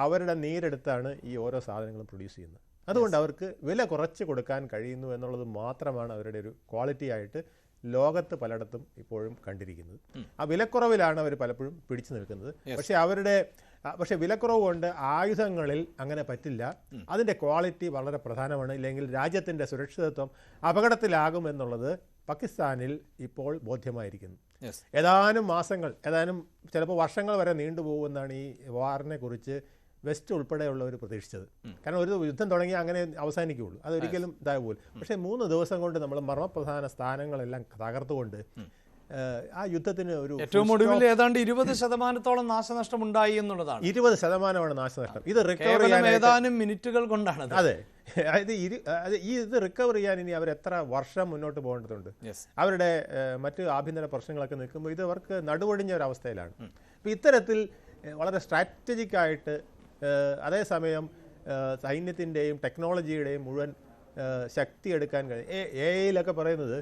അവരുടെ നീരെടുത്താണ് ഈ ഓരോ സാധനങ്ങളും പ്രൊഡ്യൂസ് ചെയ്യുന്നത്. അതുകൊണ്ട് അവർക്ക് വില കുറച്ച് കൊടുക്കാൻ കഴിയുന്നു എന്നുള്ളത് മാത്രമാണ് അവരുടെ ഒരു ക്വാളിറ്റി ആയിട്ട് ലോകത്ത് പലയിടത്തും ഇപ്പോഴും കണ്ടിരിക്കുന്നത്. ആ വിലക്കുറവിലാണ് അവർ പലപ്പോഴും പിടിച്ചു നിൽക്കുന്നത്. പക്ഷേ വിലക്കുറവ് കൊണ്ട് ആയുധങ്ങളിൽ അങ്ങനെ പറ്റില്ല. അതിൻ്റെ ക്വാളിറ്റി വളരെ പ്രധാനമാണ്. ഇല്ലെങ്കിൽ രാജ്യത്തിൻ്റെ സുരക്ഷിതത്വം അപകടത്തിലാകും എന്നുള്ളത് പാകിസ്ഥാനിൽ ഇപ്പോൾ ബോധ്യമായിരിക്കുന്നു. ഏതാനും മാസങ്ങൾ, ചിലപ്പോൾ വർഷങ്ങൾ വരെ നീണ്ടുപോകുമെന്നാണ് ഈ വാറിനെ കുറിച്ച് വെസ്റ്റ് ഉൾപ്പെടെയുള്ളവർ പ്രതീക്ഷിച്ചത്. കാരണം ഒരു യുദ്ധം തുടങ്ങി അങ്ങനെ അവസാനിക്കുകയുള്ളൂ, അതൊരിക്കലും ഇതാകുമല്ലോ. പക്ഷേ 3 ദിവസം കൊണ്ട് നമ്മൾ മർമ്മപ്രധാന സ്ഥാനങ്ങളെല്ലാം തകർത്തുകൊണ്ട് ആ യുദ്ധത്തിന് ഒരു ഏറ്റവും ഒടുവിൽ ഏതാണ്ട് 20% നാശനഷ്ടം ഉണ്ടായി എന്നുള്ളതാണ്. 20% നാശനഷ്ടം. ഇത് റിക്കവർ ചെയ്യാൻ ഏതാനും മിനിറ്റുകൾ കൊണ്ടാണ്. അതെ, ഇത് റിക്കവർ ചെയ്യാൻ ഇനി അവർ എത്ര വർഷം മുന്നോട്ട് പോകേണ്ടതുണ്ട്. അവരുടെ മറ്റ് ആഭ്യന്തര പ്രശ്നങ്ങളൊക്കെ നിൽക്കുമ്പോൾ ഇത് അവർക്ക് നടുവൊടിഞ്ഞ ഒരു അവസ്ഥയിലാണ്. അപ്പോൾ ഇത്തരത്തിൽ വളരെ സ്ട്രാറ്റജിക്കായിട്ട് അതേസമയം സൈന്യത്തിൻ്റെയും ടെക്നോളജിയുടെയും മുഴുവൻ ശക്തി എടുക്കാൻ കഴിയും. AI പറയുന്നത്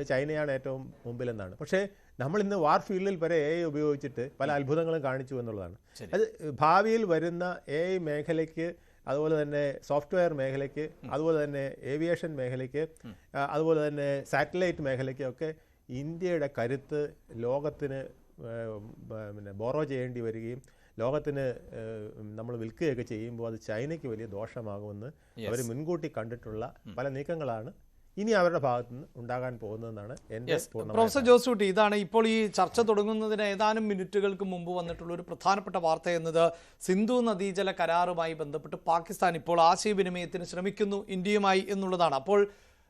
ചൈനയാണ് ഏറ്റവും മുമ്പിലെന്നാണ്. പക്ഷേ നമ്മളിന്ന് വാർ ഫീൽഡിൽ വരെ AI ഉപയോഗിച്ചിട്ട് പല അത്ഭുതങ്ങളും കാണിച്ചു എന്നുള്ളതാണ്. അത് ഭാവിയിൽ വരുന്ന AI മേഖലയ്ക്ക്, അതുപോലെ തന്നെ സോഫ്റ്റ്വെയർ മേഖലയ്ക്ക്, അതുപോലെ തന്നെ ഏവിയേഷൻ മേഖലയ്ക്ക്, അതുപോലെ തന്നെ സാറ്റലൈറ്റ് മേഖലയ്ക്കൊക്കെ ഇന്ത്യയുടെ കരുത്ത് ലോകത്തിന് ബോറോ ചെയ്യേണ്ടി വരികയും ലോകത്തിന് നമ്മൾ വിൽക്കുകയൊക്കെ ചെയ്യുമ്പോൾ അത് ചൈനയ്ക്ക് വലിയ ദോഷമാകുമെന്ന് അവർ മുൻകൂട്ടി കണ്ടിട്ടുള്ള പല നീക്കങ്ങളാണ് ഇനി അവരുടെ ഭാഗത്തു നിന്ന് ഉണ്ടാകാൻ പോകുന്നതെന്നാണ് എൻ്റെ പ്രൊഫസർ ജോസൂട്ടി. ഇതാണ് ഇപ്പോൾ ഈ ചർച്ച തുടങ്ങുന്നതിന് ഏതാനും മിനിറ്റുകൾക്ക് മുമ്പ് വന്നിട്ടുള്ള ഒരു പ്രധാനപ്പെട്ട വാർത്ത എന്നത് സിന്ധു നദീജല കരാറുമായി ബന്ധപ്പെട്ട് പാകിസ്ഥാൻ ഇപ്പോൾ ആശയവിനിമയത്തിന് ശ്രമിക്കുന്നു ഇന്ത്യയുമായി എന്നുള്ളതാണ്. അപ്പോൾ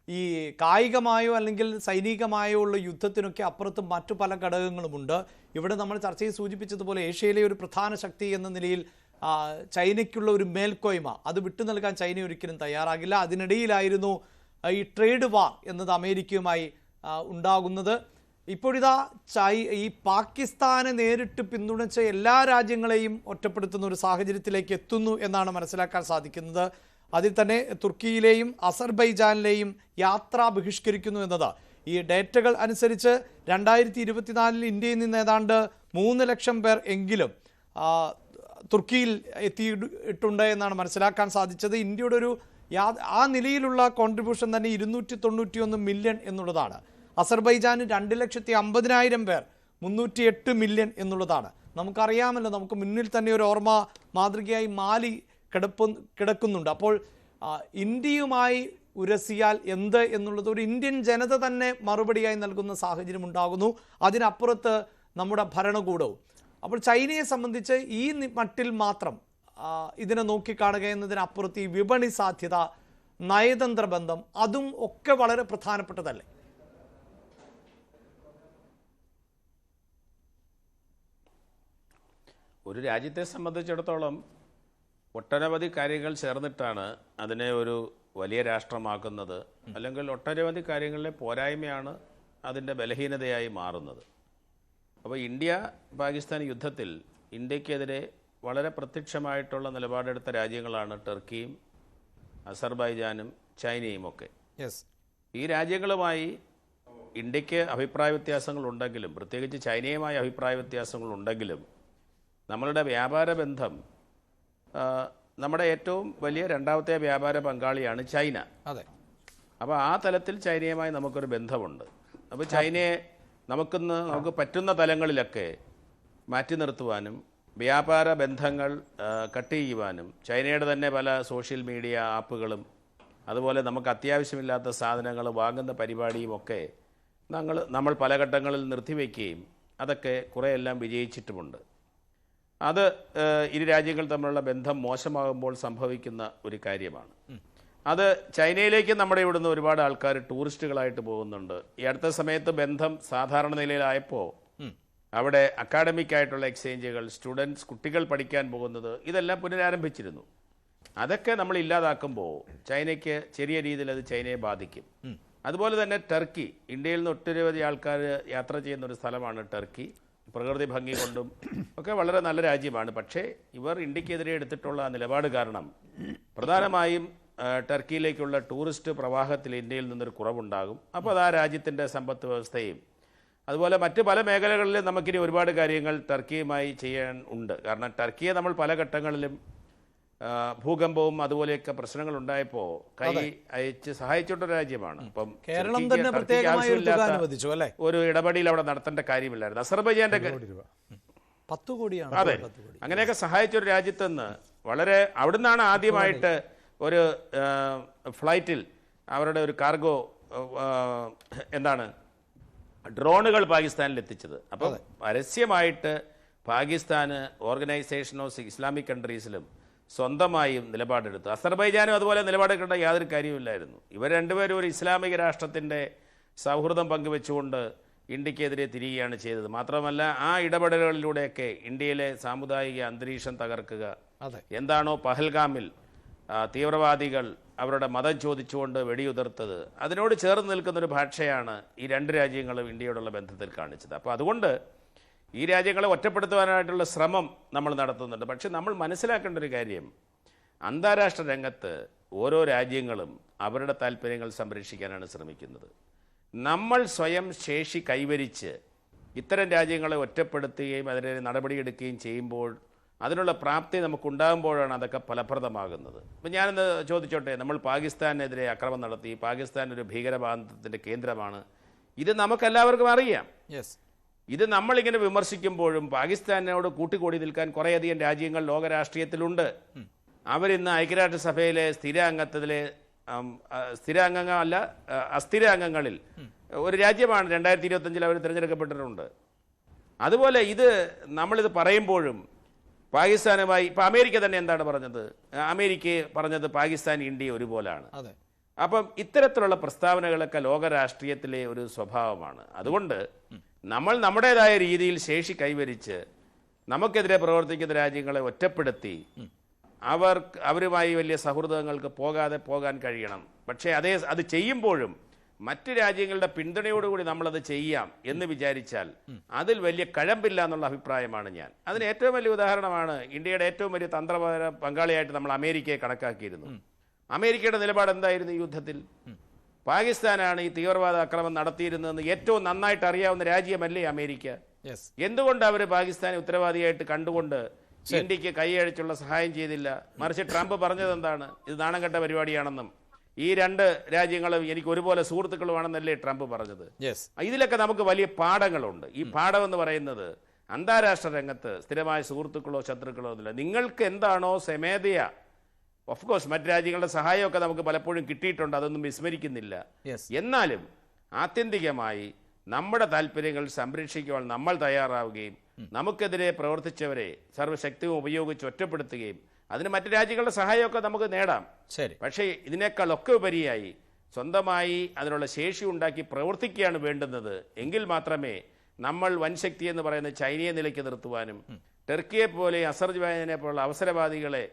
ഈ കായികമായോ അല്ലെങ്കിൽ സൈനികമായോ ഉള്ള യുദ്ധത്തിനൊക്കെ അപ്പുറത്ത് മറ്റു പല ഘടകങ്ങളുമുണ്ട്. ഇവിടെ നമ്മൾ ചർച്ചയിൽ സൂചിപ്പിച്ചതുപോലെ ഏഷ്യയിലെ ഒരു പ്രധാന ശക്തി എന്ന നിലയിൽ ചൈനയ്ക്കുള്ള ഒരു മേൽക്കോയ്മ അത് വിട്ടു നൽകാൻ ചൈന ഒരിക്കലും തയ്യാറാകില്ല. അതിനിടയിലായിരുന്നു ഈ ട്രേഡ് വാർ എന്നത് അമേരിക്കയുമായി ഉണ്ടാകുന്നത്. ഇപ്പോഴിതാ ഈ പാകിസ്ഥാനെ നേരിട്ട് പിന്തുണച്ച എല്ലാ രാജ്യങ്ങളെയും ഒറ്റപ്പെടുത്തുന്ന ഒരു സാഹചര്യത്തിലേക്ക് എത്തുന്നു എന്നാണ് മനസ്സിലാക്കാൻ സാധിക്കുന്നത്. അതിൽ തന്നെ തുർക്കിയിലെയും അസർബൈജാനിലെയും യാത്ര ബഹിഷ്കരിക്കുന്നു എന്നത് ഈ ഡേറ്റകൾ അനുസരിച്ച് 2024 ഇന്ത്യയിൽ നിന്ന് ഏതാണ്ട് 3 ലക്ഷം പേർ എങ്കിലും തുർക്കിയിൽ എത്തിയിട്ടുണ്ട് എന്നാണ് മനസ്സിലാക്കാൻ സാധിച്ചത്. ഇന്ത്യയുടെ ഒരു ആ നിലയിലുള്ള കോൺട്രിബ്യൂഷൻ തന്നെ 291 മില്യൺ എന്നുള്ളതാണ്. അസർബൈജാന് 2,50,000 പേർ 308 മില്യൺ എന്നുള്ളതാണ്. നമുക്കറിയാമല്ലോ, നമുക്ക് മുന്നിൽ തന്നെ ഒരു ഓർമ്മ മാതൃകയായി മാലി കിടക്കുന്നുണ്ട്. അപ്പോൾ ഇന്ത്യയുമായി ഉരസിയാൽ എന്ത് എന്നുള്ളത് ഒരു ഇന്ത്യൻ ജനത തന്നെ മറുപടിയായി നൽകുന്ന സാഹചര്യം ഉണ്ടാകുന്നു. അതിനപ്പുറത്ത് നമ്മുടെ ഭരണകൂടവും. അപ്പോൾ ചൈനയെ സംബന്ധിച്ച് ഈ മട്ടിൽ മാത്രം ഇതിനെ നോക്കിക്കാണുക എന്നതിനപ്പുറത്ത് ഈ വിപണി സാധ്യത, നയതന്ത്ര ബന്ധം, അതും ഒക്കെ വളരെ പ്രധാനപ്പെട്ടതല്ലേ? ഒരു രാജ്യത്തെ സംബന്ധിച്ചിടത്തോളം ഒട്ടനവധി കാര്യങ്ങൾ ചേർന്നിട്ടാണ് അതിനെ ഒരു വലിയ രാഷ്ട്രമാക്കുന്നത്. അല്ലെങ്കിൽ ഒട്ടനവധി കാര്യങ്ങളിലെ പോരായ്മയാണ് അതിൻ്റെ ബലഹീനതയായി മാറുന്നത്. അപ്പോൾ ഇന്ത്യ പാകിസ്ഥാൻ യുദ്ധത്തിൽ ഇന്ത്യക്കെതിരെ വളരെ പ്രത്യക്ഷമായിട്ടുള്ള നിലപാടെടുത്ത രാജ്യങ്ങളാണ് ടർക്കിയും അസർബൈജാനും ചൈനയും ഒക്കെ. ഈ രാജ്യങ്ങളുമായി ഇന്ത്യക്ക് അഭിപ്രായ വ്യത്യാസങ്ങളുണ്ടെങ്കിലും, പ്രത്യേകിച്ച് ചൈനയുമായി അഭിപ്രായ വ്യത്യാസങ്ങളുണ്ടെങ്കിലും, നമ്മളുടെ വ്യാപാര ബന്ധം, നമ്മുടെ ഏറ്റവും വലിയ രണ്ടാമത്തെ വ്യാപാര പങ്കാളിയാണ് ചൈന. അതെ. അപ്പോൾ ആ തലത്തിൽ ചൈനയുമായി നമുക്കൊരു ബന്ധമുണ്ട്. അപ്പോൾ ചൈനയെ നമുക്ക് പറ്റുന്ന തലങ്ങളിലൊക്കെ മാറ്റി നിർത്തുവാനും വ്യാപാര ബന്ധങ്ങൾ കട്ട് ചെയ്യുവാനും ചൈനയുടെ തന്നെ പല സോഷ്യൽ മീഡിയ ആപ്പുകളും അതുപോലെ നമുക്ക് അത്യാവശ്യമില്ലാത്ത സാധനങ്ങൾ വാങ്ങുന്ന പരിപാടിയുമൊക്കെ നമ്മൾ പല ഘട്ടങ്ങളിൽ നിർത്തിവെക്കുകയും അതൊക്കെ കുറേയെല്ലാം വിജയിച്ചിട്ടുമുണ്ട്. അത് ഇരു രാജ്യങ്ങൾ തമ്മിലുള്ള ബന്ധം മോശമാകുമ്പോൾ സംഭവിക്കുന്ന ഒരു കാര്യമാണ്. അത് ചൈനയിലേക്ക് നമ്മുടെ ഇവിടുന്ന് ഒരുപാട് ആൾക്കാർ ടൂറിസ്റ്റുകളായിട്ട് പോകുന്നുണ്ട്. ഈ അടുത്ത സമയത്ത് ബന്ധം സാധാരണ നിലയിലായപ്പോൾ അവിടെ അക്കാഡമിക് ആയിട്ടുള്ള എക്സ്ചേഞ്ചുകൾ, കുട്ടികൾ പഠിക്കാൻ പോകുന്നത്, ഇതെല്ലാം പുനരാരംഭിച്ചിരുന്നു. അതൊക്കെ നമ്മൾ ഇല്ലാതാക്കുമ്പോൾ ചൈനയ്ക്ക് ചെറിയ രീതിയിൽ അത് ചൈനയെ ബാധിക്കും. അതുപോലെ തന്നെ ടർക്കി, ഇന്ത്യയിൽ നിന്ന് ഒട്ടനവധി ആൾക്കാർ യാത്ര ചെയ്യുന്ന ഒരു സ്ഥലമാണ് ടർക്കി. പ്രകൃതി ഭംഗി കൊണ്ടും ഒക്കെ വളരെ നല്ല രാജ്യമാണ്. പക്ഷേ ഇവർ ഇന്ത്യക്കെതിരെ എടുത്തിട്ടുള്ള നിലപാട് കാരണം പ്രധാനമായും ടർക്കിയിലേക്കുള്ള ടൂറിസ്റ്റ് പ്രവാഹത്തിൽ ഇന്ത്യയിൽ നിന്നൊരു കുറവുണ്ടാകും. അപ്പോൾ അത് ആ രാജ്യത്തിൻ്റെ സമ്പദ് വ്യവസ്ഥയും അതുപോലെ മറ്റ് പല മേഖലകളിലും നമുക്കിനി ഒരുപാട് കാര്യങ്ങൾ ടർക്കിയുമായി ചെയ്യാൻ ഉണ്ട്. കാരണം ടർക്കിയെ നമ്മൾ പല ഘട്ടങ്ങളിലും ഭൂകമ്പവും അതുപോലെയൊക്കെ പ്രശ്നങ്ങൾ ഉണ്ടായപ്പോൾ കൈ അയച്ച് സഹായിച്ചിട്ടൊരു രാജ്യമാണ്. അപ്പം കേരളം തന്നെ പ്രത്യേകമായി ഒരു തുക അനുവദിച്ചു അല്ലേ? ഒരു ഇടപെടൽ അവിടെ നടത്തേണ്ട കാര്യമില്ലായിരുന്നു. അസർബൈജാന്റെ 10 കോടിയാണ്. അതെ, അങ്ങനെയൊക്കെ സഹായിച്ചൊരു രാജ്യത്ത് നിന്ന് വളരെ അവിടുന്നാണ് ആദ്യമായിട്ട് ഒരു ഫ്ലൈറ്റിൽ അവരുടെ ഒരു കാർഗോ ഡ്രോണുകൾ പാകിസ്ഥാനിൽ എത്തിച്ചത്. അപ്പം പരസ്യമായിട്ട് പാകിസ്ഥാന് ഓർഗനൈസേഷൻ ഓഫ് ഇസ്ലാമിക് കൺട്രീസിലും സ്വന്തമായും നിലപാടെടുത്തു. അസർബൈജാനും അതുപോലെ നിലപാടെടുക്കേണ്ട യാതൊരു കാര്യവുമില്ലായിരുന്നു. ഇവർ രണ്ടുപേരും ഒരു ഇസ്ലാമിക രാഷ്ട്രത്തിൻ്റെ സൗഹൃദം പങ്കുവെച്ചുകൊണ്ട് ഇന്ത്യക്കെതിരെ തിരികുകയാണ് ചെയ്തത്. മാത്രമല്ല ആ ഇടപെടലുകളിലൂടെയൊക്കെ ഇന്ത്യയിലെ സാമുദായിക അന്തരീക്ഷം തകർക്കുക, എന്താണോ പഹൽഗാമിൽ തീവ്രവാദികൾ അവരുടെ മതം ചോദിച്ചുകൊണ്ട് വെടിയുതിർത്തത്, അതിനോട് ചേർന്ന് നിൽക്കുന്നൊരു ഭാഷയാണ് ഈ രണ്ട് രാജ്യങ്ങളും ഇന്ത്യയോടുള്ള ബന്ധത്തിൽ കാണിച്ചത്. അപ്പോൾ അതുകൊണ്ട് ഈ രാജ്യങ്ങളെ ഒറ്റപ്പെടുത്തുവാനായിട്ടുള്ള ശ്രമം നമ്മൾ നടത്തുന്നുണ്ട്. പക്ഷെ നമ്മൾ മനസ്സിലാക്കേണ്ട ഒരു കാര്യം, അന്താരാഷ്ട്ര രംഗത്ത് ഓരോ രാജ്യങ്ങളും അവരുടെ താല്പര്യങ്ങൾ സംരക്ഷിക്കാനാണ് ശ്രമിക്കുന്നത്. നമ്മൾ സ്വയം ശേഷി കൈവരിച്ച് ഇത്തരം രാജ്യങ്ങളെ ഒറ്റപ്പെടുത്തുകയും അതിനെ നടപടിയെടുക്കുകയും ചെയ്യുമ്പോൾ അതിനുള്ള പ്രാപ്തി നമുക്കുണ്ടാകുമ്പോഴാണ് അതൊക്കെ ഫലപ്രദമാകുന്നത്. ഇപ്പം ഞാനെന്ന് ചോദിച്ചോട്ടെ, നമ്മൾ പാകിസ്ഥാനെതിരെ ആക്രമണം നടത്തി, പാകിസ്ഥാൻ ഒരു ഭീകരവാദത്തിൻ്റെ കേന്ദ്രമാണ്, ഇത് നമുക്കെല്ലാവർക്കും അറിയാം. ഇത് നമ്മളിങ്ങനെ വിമർശിക്കുമ്പോഴും പാകിസ്ഥാനോട് കൂട്ടിക്കൂടി നിൽക്കാൻ കുറേയധികം രാജ്യങ്ങൾ ലോകരാഷ്ട്രീയത്തിലുണ്ട്. അവരിന്ന് ഐക്യരാഷ്ട്രസഭയിലെ സ്ഥിരാംഗങ്ങളല്ല അസ്ഥിര അംഗങ്ങളിൽ ഒരു രാജ്യമാണ്. 2025 അവർ തിരഞ്ഞെടുക്കപ്പെട്ടിട്ടുണ്ട്. അതുപോലെ ഇത് നമ്മളിത് പറയുമ്പോഴും പാകിസ്ഥാനുമായി ഇപ്പം അമേരിക്ക തന്നെ എന്താണ് പറഞ്ഞത്? അമേരിക്ക പറഞ്ഞത് പാകിസ്ഥാൻ ഇന്ത്യ ഒരുപോലാണ്. അപ്പം ഇത്തരത്തിലുള്ള പ്രസ്താവനകളൊക്കെ ലോകരാഷ്ട്രീയത്തിലെ ഒരു സ്വഭാവമാണ്. അതുകൊണ്ട് നമ്മൾ നമ്മുടേതായ രീതിയിൽ ശേഷി കൈവരിച്ച് നമുക്കെതിരെ പ്രവർത്തിക്കുന്ന രാജ്യങ്ങളെ ഒറ്റപ്പെടുത്തി അവരുമായി വലിയ സൗഹൃദങ്ങൾക്ക് പോകാൻ കഴിയണം. പക്ഷേ അത് ചെയ്യുമ്പോഴും മറ്റ് രാജ്യങ്ങളുടെ പിന്തുണയോടുകൂടി നമ്മളത് ചെയ്യാം എന്ന് വിചാരിച്ചാൽ അതിൽ വലിയ കഴമ്പില്ല എന്നുള്ള അഭിപ്രായമാണ് ഞാൻ. അതിന് ഏറ്റവും വലിയ ഉദാഹരണമാണ് ഇന്ത്യയുടെ ഏറ്റവും വലിയ തന്ത്രപര പങ്കാളിയായിട്ട് നമ്മൾ അമേരിക്കയെ കണക്കാക്കിയിരുന്നു. അമേരിക്കയുടെ നിലപാട് എന്തായിരുന്നു ഈ യുദ്ധത്തിൽ? പാകിസ്ഥാനാണ് ഈ തീവ്രവാദ ആക്രമണം നടത്തിയിരുന്നതെന്ന് ഏറ്റവും നന്നായിട്ട് അറിയാവുന്ന രാജ്യമല്ലേ അമേരിക്ക? എന്തുകൊണ്ട് അവർ പാകിസ്ഥാനെ ഉത്തരവാദിയായിട്ട് കണ്ടുകൊണ്ട് ഇന്ത്യക്ക് കൈയഴിച്ചുള്ള സഹായം ചെയ്തില്ല? മറിച്ച് ട്രംപ് പറഞ്ഞത് എന്താണ്? ഇത് നാണംകെട്ട പരിപാടിയാണെന്നും ഈ രണ്ട് രാജ്യങ്ങളും എനിക്ക് ഒരുപോലെ സുഹൃത്തുക്കളുമാണെന്നല്ലേ ട്രംപ് പറഞ്ഞത്? ഇതിലൊക്കെ നമുക്ക് വലിയ പാഠങ്ങളുണ്ട്. ഈ പാഠം എന്ന് പറയുന്നത് അന്താരാഷ്ട്ര രംഗത്ത് സ്ഥിരമായ സുഹൃത്തുക്കളോ ശത്രുക്കളോ ഒന്നുമില്ല. നിങ്ങൾക്ക് എന്താണോ സ്വമേധയാ, ഓഫ് കോഴ്സ് മറ്റു രാജ്യങ്ങളുടെ സഹായമൊക്കെ നമുക്ക് പലപ്പോഴും കിട്ടിയിട്ടുണ്ട്, അതൊന്നും വിസ്മരിക്കുന്നില്ല. എന്നാലും ആത്യന്തികമായി നമ്മുടെ താല്പര്യങ്ങൾ സംരക്ഷിക്കുവാൻ നമ്മൾ തയ്യാറാവുകയും നമുക്കെതിരെ പ്രവർത്തിച്ചവരെ സർവ്വശക്തിയും ഉപയോഗിച്ച് ഒറ്റപ്പെടുത്തുകയും അതിന് മറ്റു രാജ്യങ്ങളുടെ സഹായമൊക്കെ നമുക്ക് നേടാം. പക്ഷേ ഇതിനേക്കാളൊക്കെ ഉപരിയായി സ്വന്തമായി അതിനുള്ള ശേഷി ഉണ്ടാക്കി പ്രവർത്തിക്കുകയാണ് വേണ്ടുന്നത്. എങ്കിൽ മാത്രമേ നമ്മൾ വൻശക്തി എന്ന് പറയുന്ന ചൈനയെ നിലയ്ക്ക് നിർത്തുവാനും ടർക്കിയെ പോലെ അസർബൈജാനെ പോലുള്ള അവസരവാദികളെ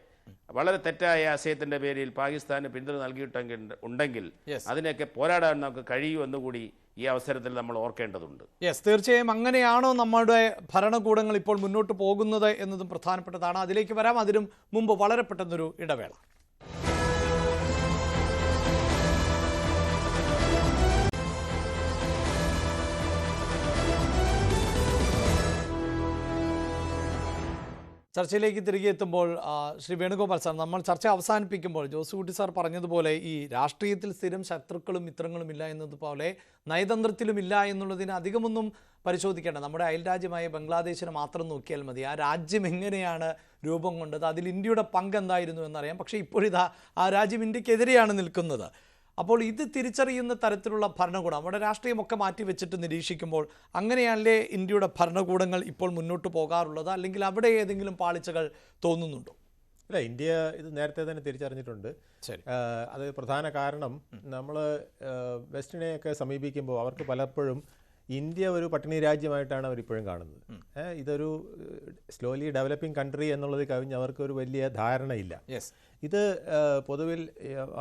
വളരെ തെറ്റായ ആശയത്തിന്റെ പേരിൽ പാകിസ്ഥാന് പിന്തുണ നൽകിയിട്ടുണ്ടെങ്കിൽ അതിനൊക്കെ പോരാടാൻ നമുക്ക് കഴിയുമെന്നുകൂടി ഈ അവസരത്തിൽ നമ്മൾ ഓർക്കേണ്ടതുണ്ട്. തീർച്ചയായും അങ്ങനെയാണോ നമ്മുടെ ഭരണകൂടങ്ങൾ ഇപ്പോൾ മുന്നോട്ട് പോകുന്നത് എന്നതും പ്രധാനപ്പെട്ടതാണ്. അതിലേക്ക് വരാം. അതിനും മുമ്പ് വളരെ പെട്ടെന്നൊരു ഇടവേള. ചർച്ചയിലേക്ക് തിരികെ എത്തുമ്പോൾ ശ്രീ വേണുഗോപാൽ സാർ, നമ്മൾ ചർച്ച അവസാനിപ്പിക്കുമ്പോൾ ജോസുകുട്ടി സാർ പറഞ്ഞതുപോലെ ഈ രാഷ്ട്രീയത്തിൽ സ്ഥിരം ശത്രുക്കളും മിത്രങ്ങളും ഇല്ല എന്നതുപോലെ നയതന്ത്രത്തിലുമില്ല എന്നുള്ളതിന് അധികമൊന്നും പരിശോധിക്കേണ്ട. നമ്മുടെ അയൽരാജ്യമായ ബംഗ്ലാദേശിനെ മാത്രം നോക്കിയാൽ മതി. ആ രാജ്യം എങ്ങനെയാണ് രൂപം കൊണ്ടത്, അതിൽ ഇന്ത്യയുടെ പങ്ക് എന്തായിരുന്നു എന്നറിയാം. പക്ഷേ ഇപ്പോഴിതാ ആ രാജ്യം ഇന്ത്യക്കെതിരെയാണ് നിൽക്കുന്നത്. അപ്പോൾ ഇത് തിരിച്ചറിയുന്ന തരത്തിലുള്ള ഭരണകൂടം, നമ്മുടെ രാഷ്ട്രീയമൊക്കെ മാറ്റി വെച്ചിട്ട് നിരീക്ഷിക്കുമ്പോൾ അങ്ങനെയല്ലേ ഇന്ത്യയുടെ ഭരണകൂടങ്ങൾ ഇപ്പോൾ മുന്നോട്ട് പോകാറുള്ളത്? അല്ലെങ്കിൽ അവിടെ ഏതെങ്കിലും പാളിച്ചകൾ തോന്നുന്നുണ്ടോ? അല്ല, ഇന്ത്യ ഇത് നേരത്തെ തന്നെ തിരിച്ചറിഞ്ഞിട്ടുണ്ട്. അത് പ്രധാന കാരണം നമ്മൾ വെസ്റ്റിനെയൊക്കെ സമീപിക്കുമ്പോൾ അവർക്ക് പലപ്പോഴും ഇന്ത്യ ഒരു പട്ടിണി രാജ്യമായിട്ടാണ് അവരിപ്പോഴും കാണുന്നത്. ഇതൊരു സ്ലോലി ഡെവലപ്പിംഗ് കൺട്രി എന്നുള്ളത് കവിഞ്ഞ് അവർക്കൊരു വലിയ ധാരണയില്ല. ഇത് പൊതുവിൽ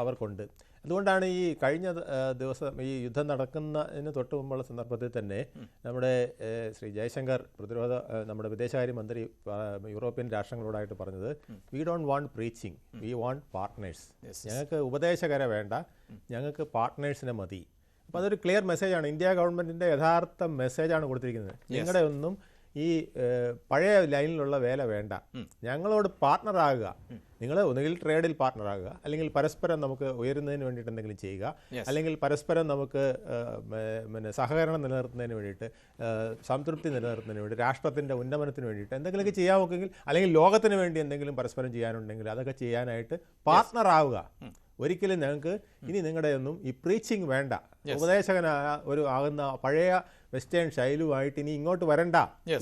അവർക്കുണ്ട്. അതുകൊണ്ടാണ് ഈ കഴിഞ്ഞ ദിവസം ഈ യുദ്ധം നടക്കുന്നതിന് തൊട്ട് മുമ്പുള്ള സന്ദർഭത്തിൽ തന്നെ നമ്മുടെ ശ്രീ ജയശങ്കർ നമ്മുടെ വിദേശകാര്യമന്ത്രി യൂറോപ്യൻ രാഷ്ട്രങ്ങളോടായിട്ട് പറഞ്ഞത്, we don't want preaching, we want partners. ഞങ്ങൾക്ക് ഉപദേശകരെ വേണ്ട, ഞങ്ങൾക്ക് പാർട്ട്നേഴ്സിനെ മതി. അപ്പോൾ അതൊരു ക്ലിയർ മെസ്സേജാണ്, ഇന്ത്യ ഗവൺമെൻറ്റിൻ്റെ യഥാർത്ഥ മെസ്സേജാണ് കൊടുത്തിരിക്കുന്നത്. നിങ്ങളുടെ ഒന്നും ഈ പഴയ ലൈനിലുള്ള വേല വേണ്ട, ഞങ്ങളോട് പാർട്ട്ണറാകുക. നിങ്ങൾ ഒന്നുകിൽ ട്രേഡിൽ പാർട്ട്ണറാകുക, അല്ലെങ്കിൽ പരസ്പരം നമുക്ക് ഉയരുന്നതിന് വേണ്ടിയിട്ട് എന്തെങ്കിലും ചെയ്യുക, അല്ലെങ്കിൽ പരസ്പരം നമുക്ക് പിന്നെ സഹകരണം നിലനിർത്തുന്നതിന് വേണ്ടിയിട്ട്, സംതൃപ്തി നിലനിർത്തുന്നതിന് വേണ്ടി, രാഷ്ട്രത്തിൻ്റെ ഉന്നമനത്തിന് വേണ്ടിയിട്ട് എന്തെങ്കിലുമൊക്കെ ചെയ്യാമെങ്കിൽ, അല്ലെങ്കിൽ ലോകത്തിന് വേണ്ടി എന്തെങ്കിലും പരസ്പരം ചെയ്യാനുണ്ടെങ്കിൽ അതൊക്കെ ചെയ്യാനായിട്ട് പാർട്ട്ണറാവുക. ഒരിക്കലും ഞങ്ങൾക്ക് ഇനി നിങ്ങളുടെ ഒന്നും ഈ പ്രീച്ചിങ് വേണ്ട, ഉപദേശകനായ ആകുന്ന പഴയ വെസ്റ്റേൺ ശൈലിയുമായിട്ട് ഇനി ഇങ്ങോട്ട് വരണ്ട.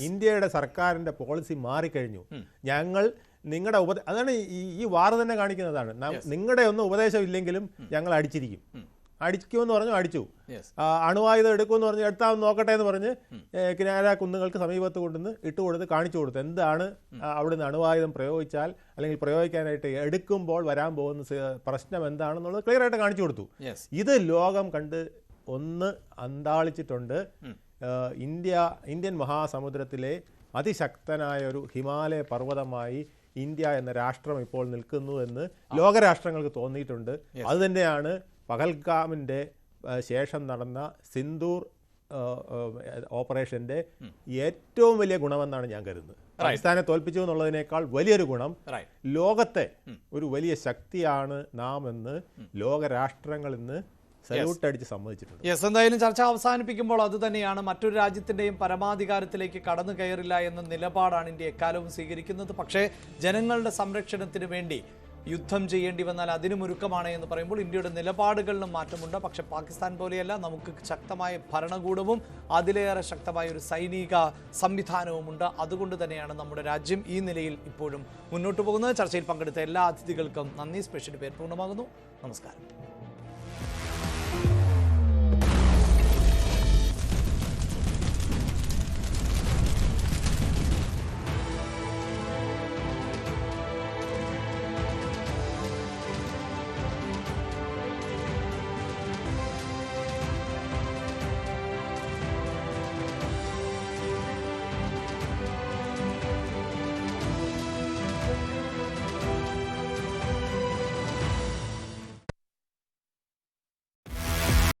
ഇന്ത്യയുടെ സർക്കാരിൻ്റെ പോളിസി മാറിക്കഴിഞ്ഞു. ഞങ്ങൾ നിങ്ങളുടെ അതാണ് ഈ വാർ തന്നെ കാണിക്കുന്നതാണ്. നിങ്ങളുടെ ഒന്നും ഉപദേശം ഇല്ലെങ്കിലും ഞങ്ങൾ അടിക്കുമെന്ന് പറഞ്ഞു, അടിച്ചു. അണുവായുധം എടുക്കുമെന്ന് പറഞ്ഞ് എടുത്താമെന്ന് നോക്കട്ടെ എന്ന് പറഞ്ഞ് കിനാര കുന്നുകൾക്ക് സമീപത്ത് കൊണ്ടുവന്ന് ഇട്ടുകൊടുത്ത് കാണിച്ചു കൊടുത്തു. എന്താണ് അവിടുന്ന് അണുവായുധം പ്രയോഗിച്ചാൽ അല്ലെങ്കിൽ പ്രയോഗിക്കാനായിട്ട് എടുക്കുമ്പോൾ വരാൻ പോകുന്ന പ്രശ്നം എന്താണെന്നുള്ളത് ക്ലിയർ ആയിട്ട് കാണിച്ചു കൊടുത്തു. ഇത് ലോകം കണ്ട് ഒന്ന് അന്താളിച്ചിട്ടുണ്ട്. ഇന്ത്യൻ മഹാസമുദ്രത്തിലെ അതിശക്തനായ ഒരു ഹിമാലയ പർവ്വതമായി ഇന്ത്യ എന്ന രാഷ്ട്രം ഇപ്പോൾ നിൽക്കുന്നു എന്ന് ലോകരാഷ്ട്രങ്ങൾക്ക് തോന്നിയിട്ടുണ്ട്. അതുതന്നെയാണ് പഹൽഗാമിൻ്റെ ശേഷം നടന്ന സിന്ദൂർ ഓപ്പറേഷൻ്റെ ഏറ്റവും വലിയ ഗുണമെന്നാണ് ഞാൻ കരുതുന്നത്. പാകിസ്ഥാനെ തോൽപ്പിച്ചു എന്നുള്ളതിനേക്കാൾ വലിയൊരു ഗുണം ലോകത്തെ ഒരു വലിയ ശക്തിയാണ് നാം എന്ന് ലോകരാഷ്ട്രങ്ങൾ ഇന്ന് സല്യൂട്ട് അടിച്ച് സമ്മതിച്ചിട്ടുണ്ട്. എന്തായാലും ചർച്ച അവസാനിപ്പിക്കുമ്പോൾ അത് തന്നെയാണ്, മറ്റൊരു രാജ്യത്തിന്റെയും പരമാധികാരത്തിലേക്ക് കടന്നു കയറില്ല എന്ന നിലപാടാണ് ഇന്ത്യ എക്കാലവും സ്വീകരിക്കുന്നത്. പക്ഷേ ജനങ്ങളുടെ സംരക്ഷണത്തിന് വേണ്ടി യുദ്ധം ചെയ്യേണ്ടി വന്നാൽ അതിനും ഒരുക്കമാണ് എന്ന് പറയുമ്പോൾ ഇന്ത്യയുടെ നിലപാടുകളിലും മാറ്റമുണ്ട്. പക്ഷെ പാകിസ്ഥാൻ പോലെയല്ല, നമുക്ക് ശക്തമായ ഭരണകൂടവും അതിലേറെ ശക്തമായ ഒരു സൈനിക സംവിധാനവുമുണ്ട്. അതുകൊണ്ട് തന്നെയാണ് നമ്മുടെ രാജ്യം ഈ നിലയിൽ ഇപ്പോഴും മുന്നോട്ട് പോകുന്നത്. ചർച്ചയിൽ പങ്കെടുത്ത എല്ലാ അതിഥികൾക്കും നന്ദി. സ്പെഷ്യൽ പേര് പൂർണ്ണമാകുന്നു. നമസ്കാരം.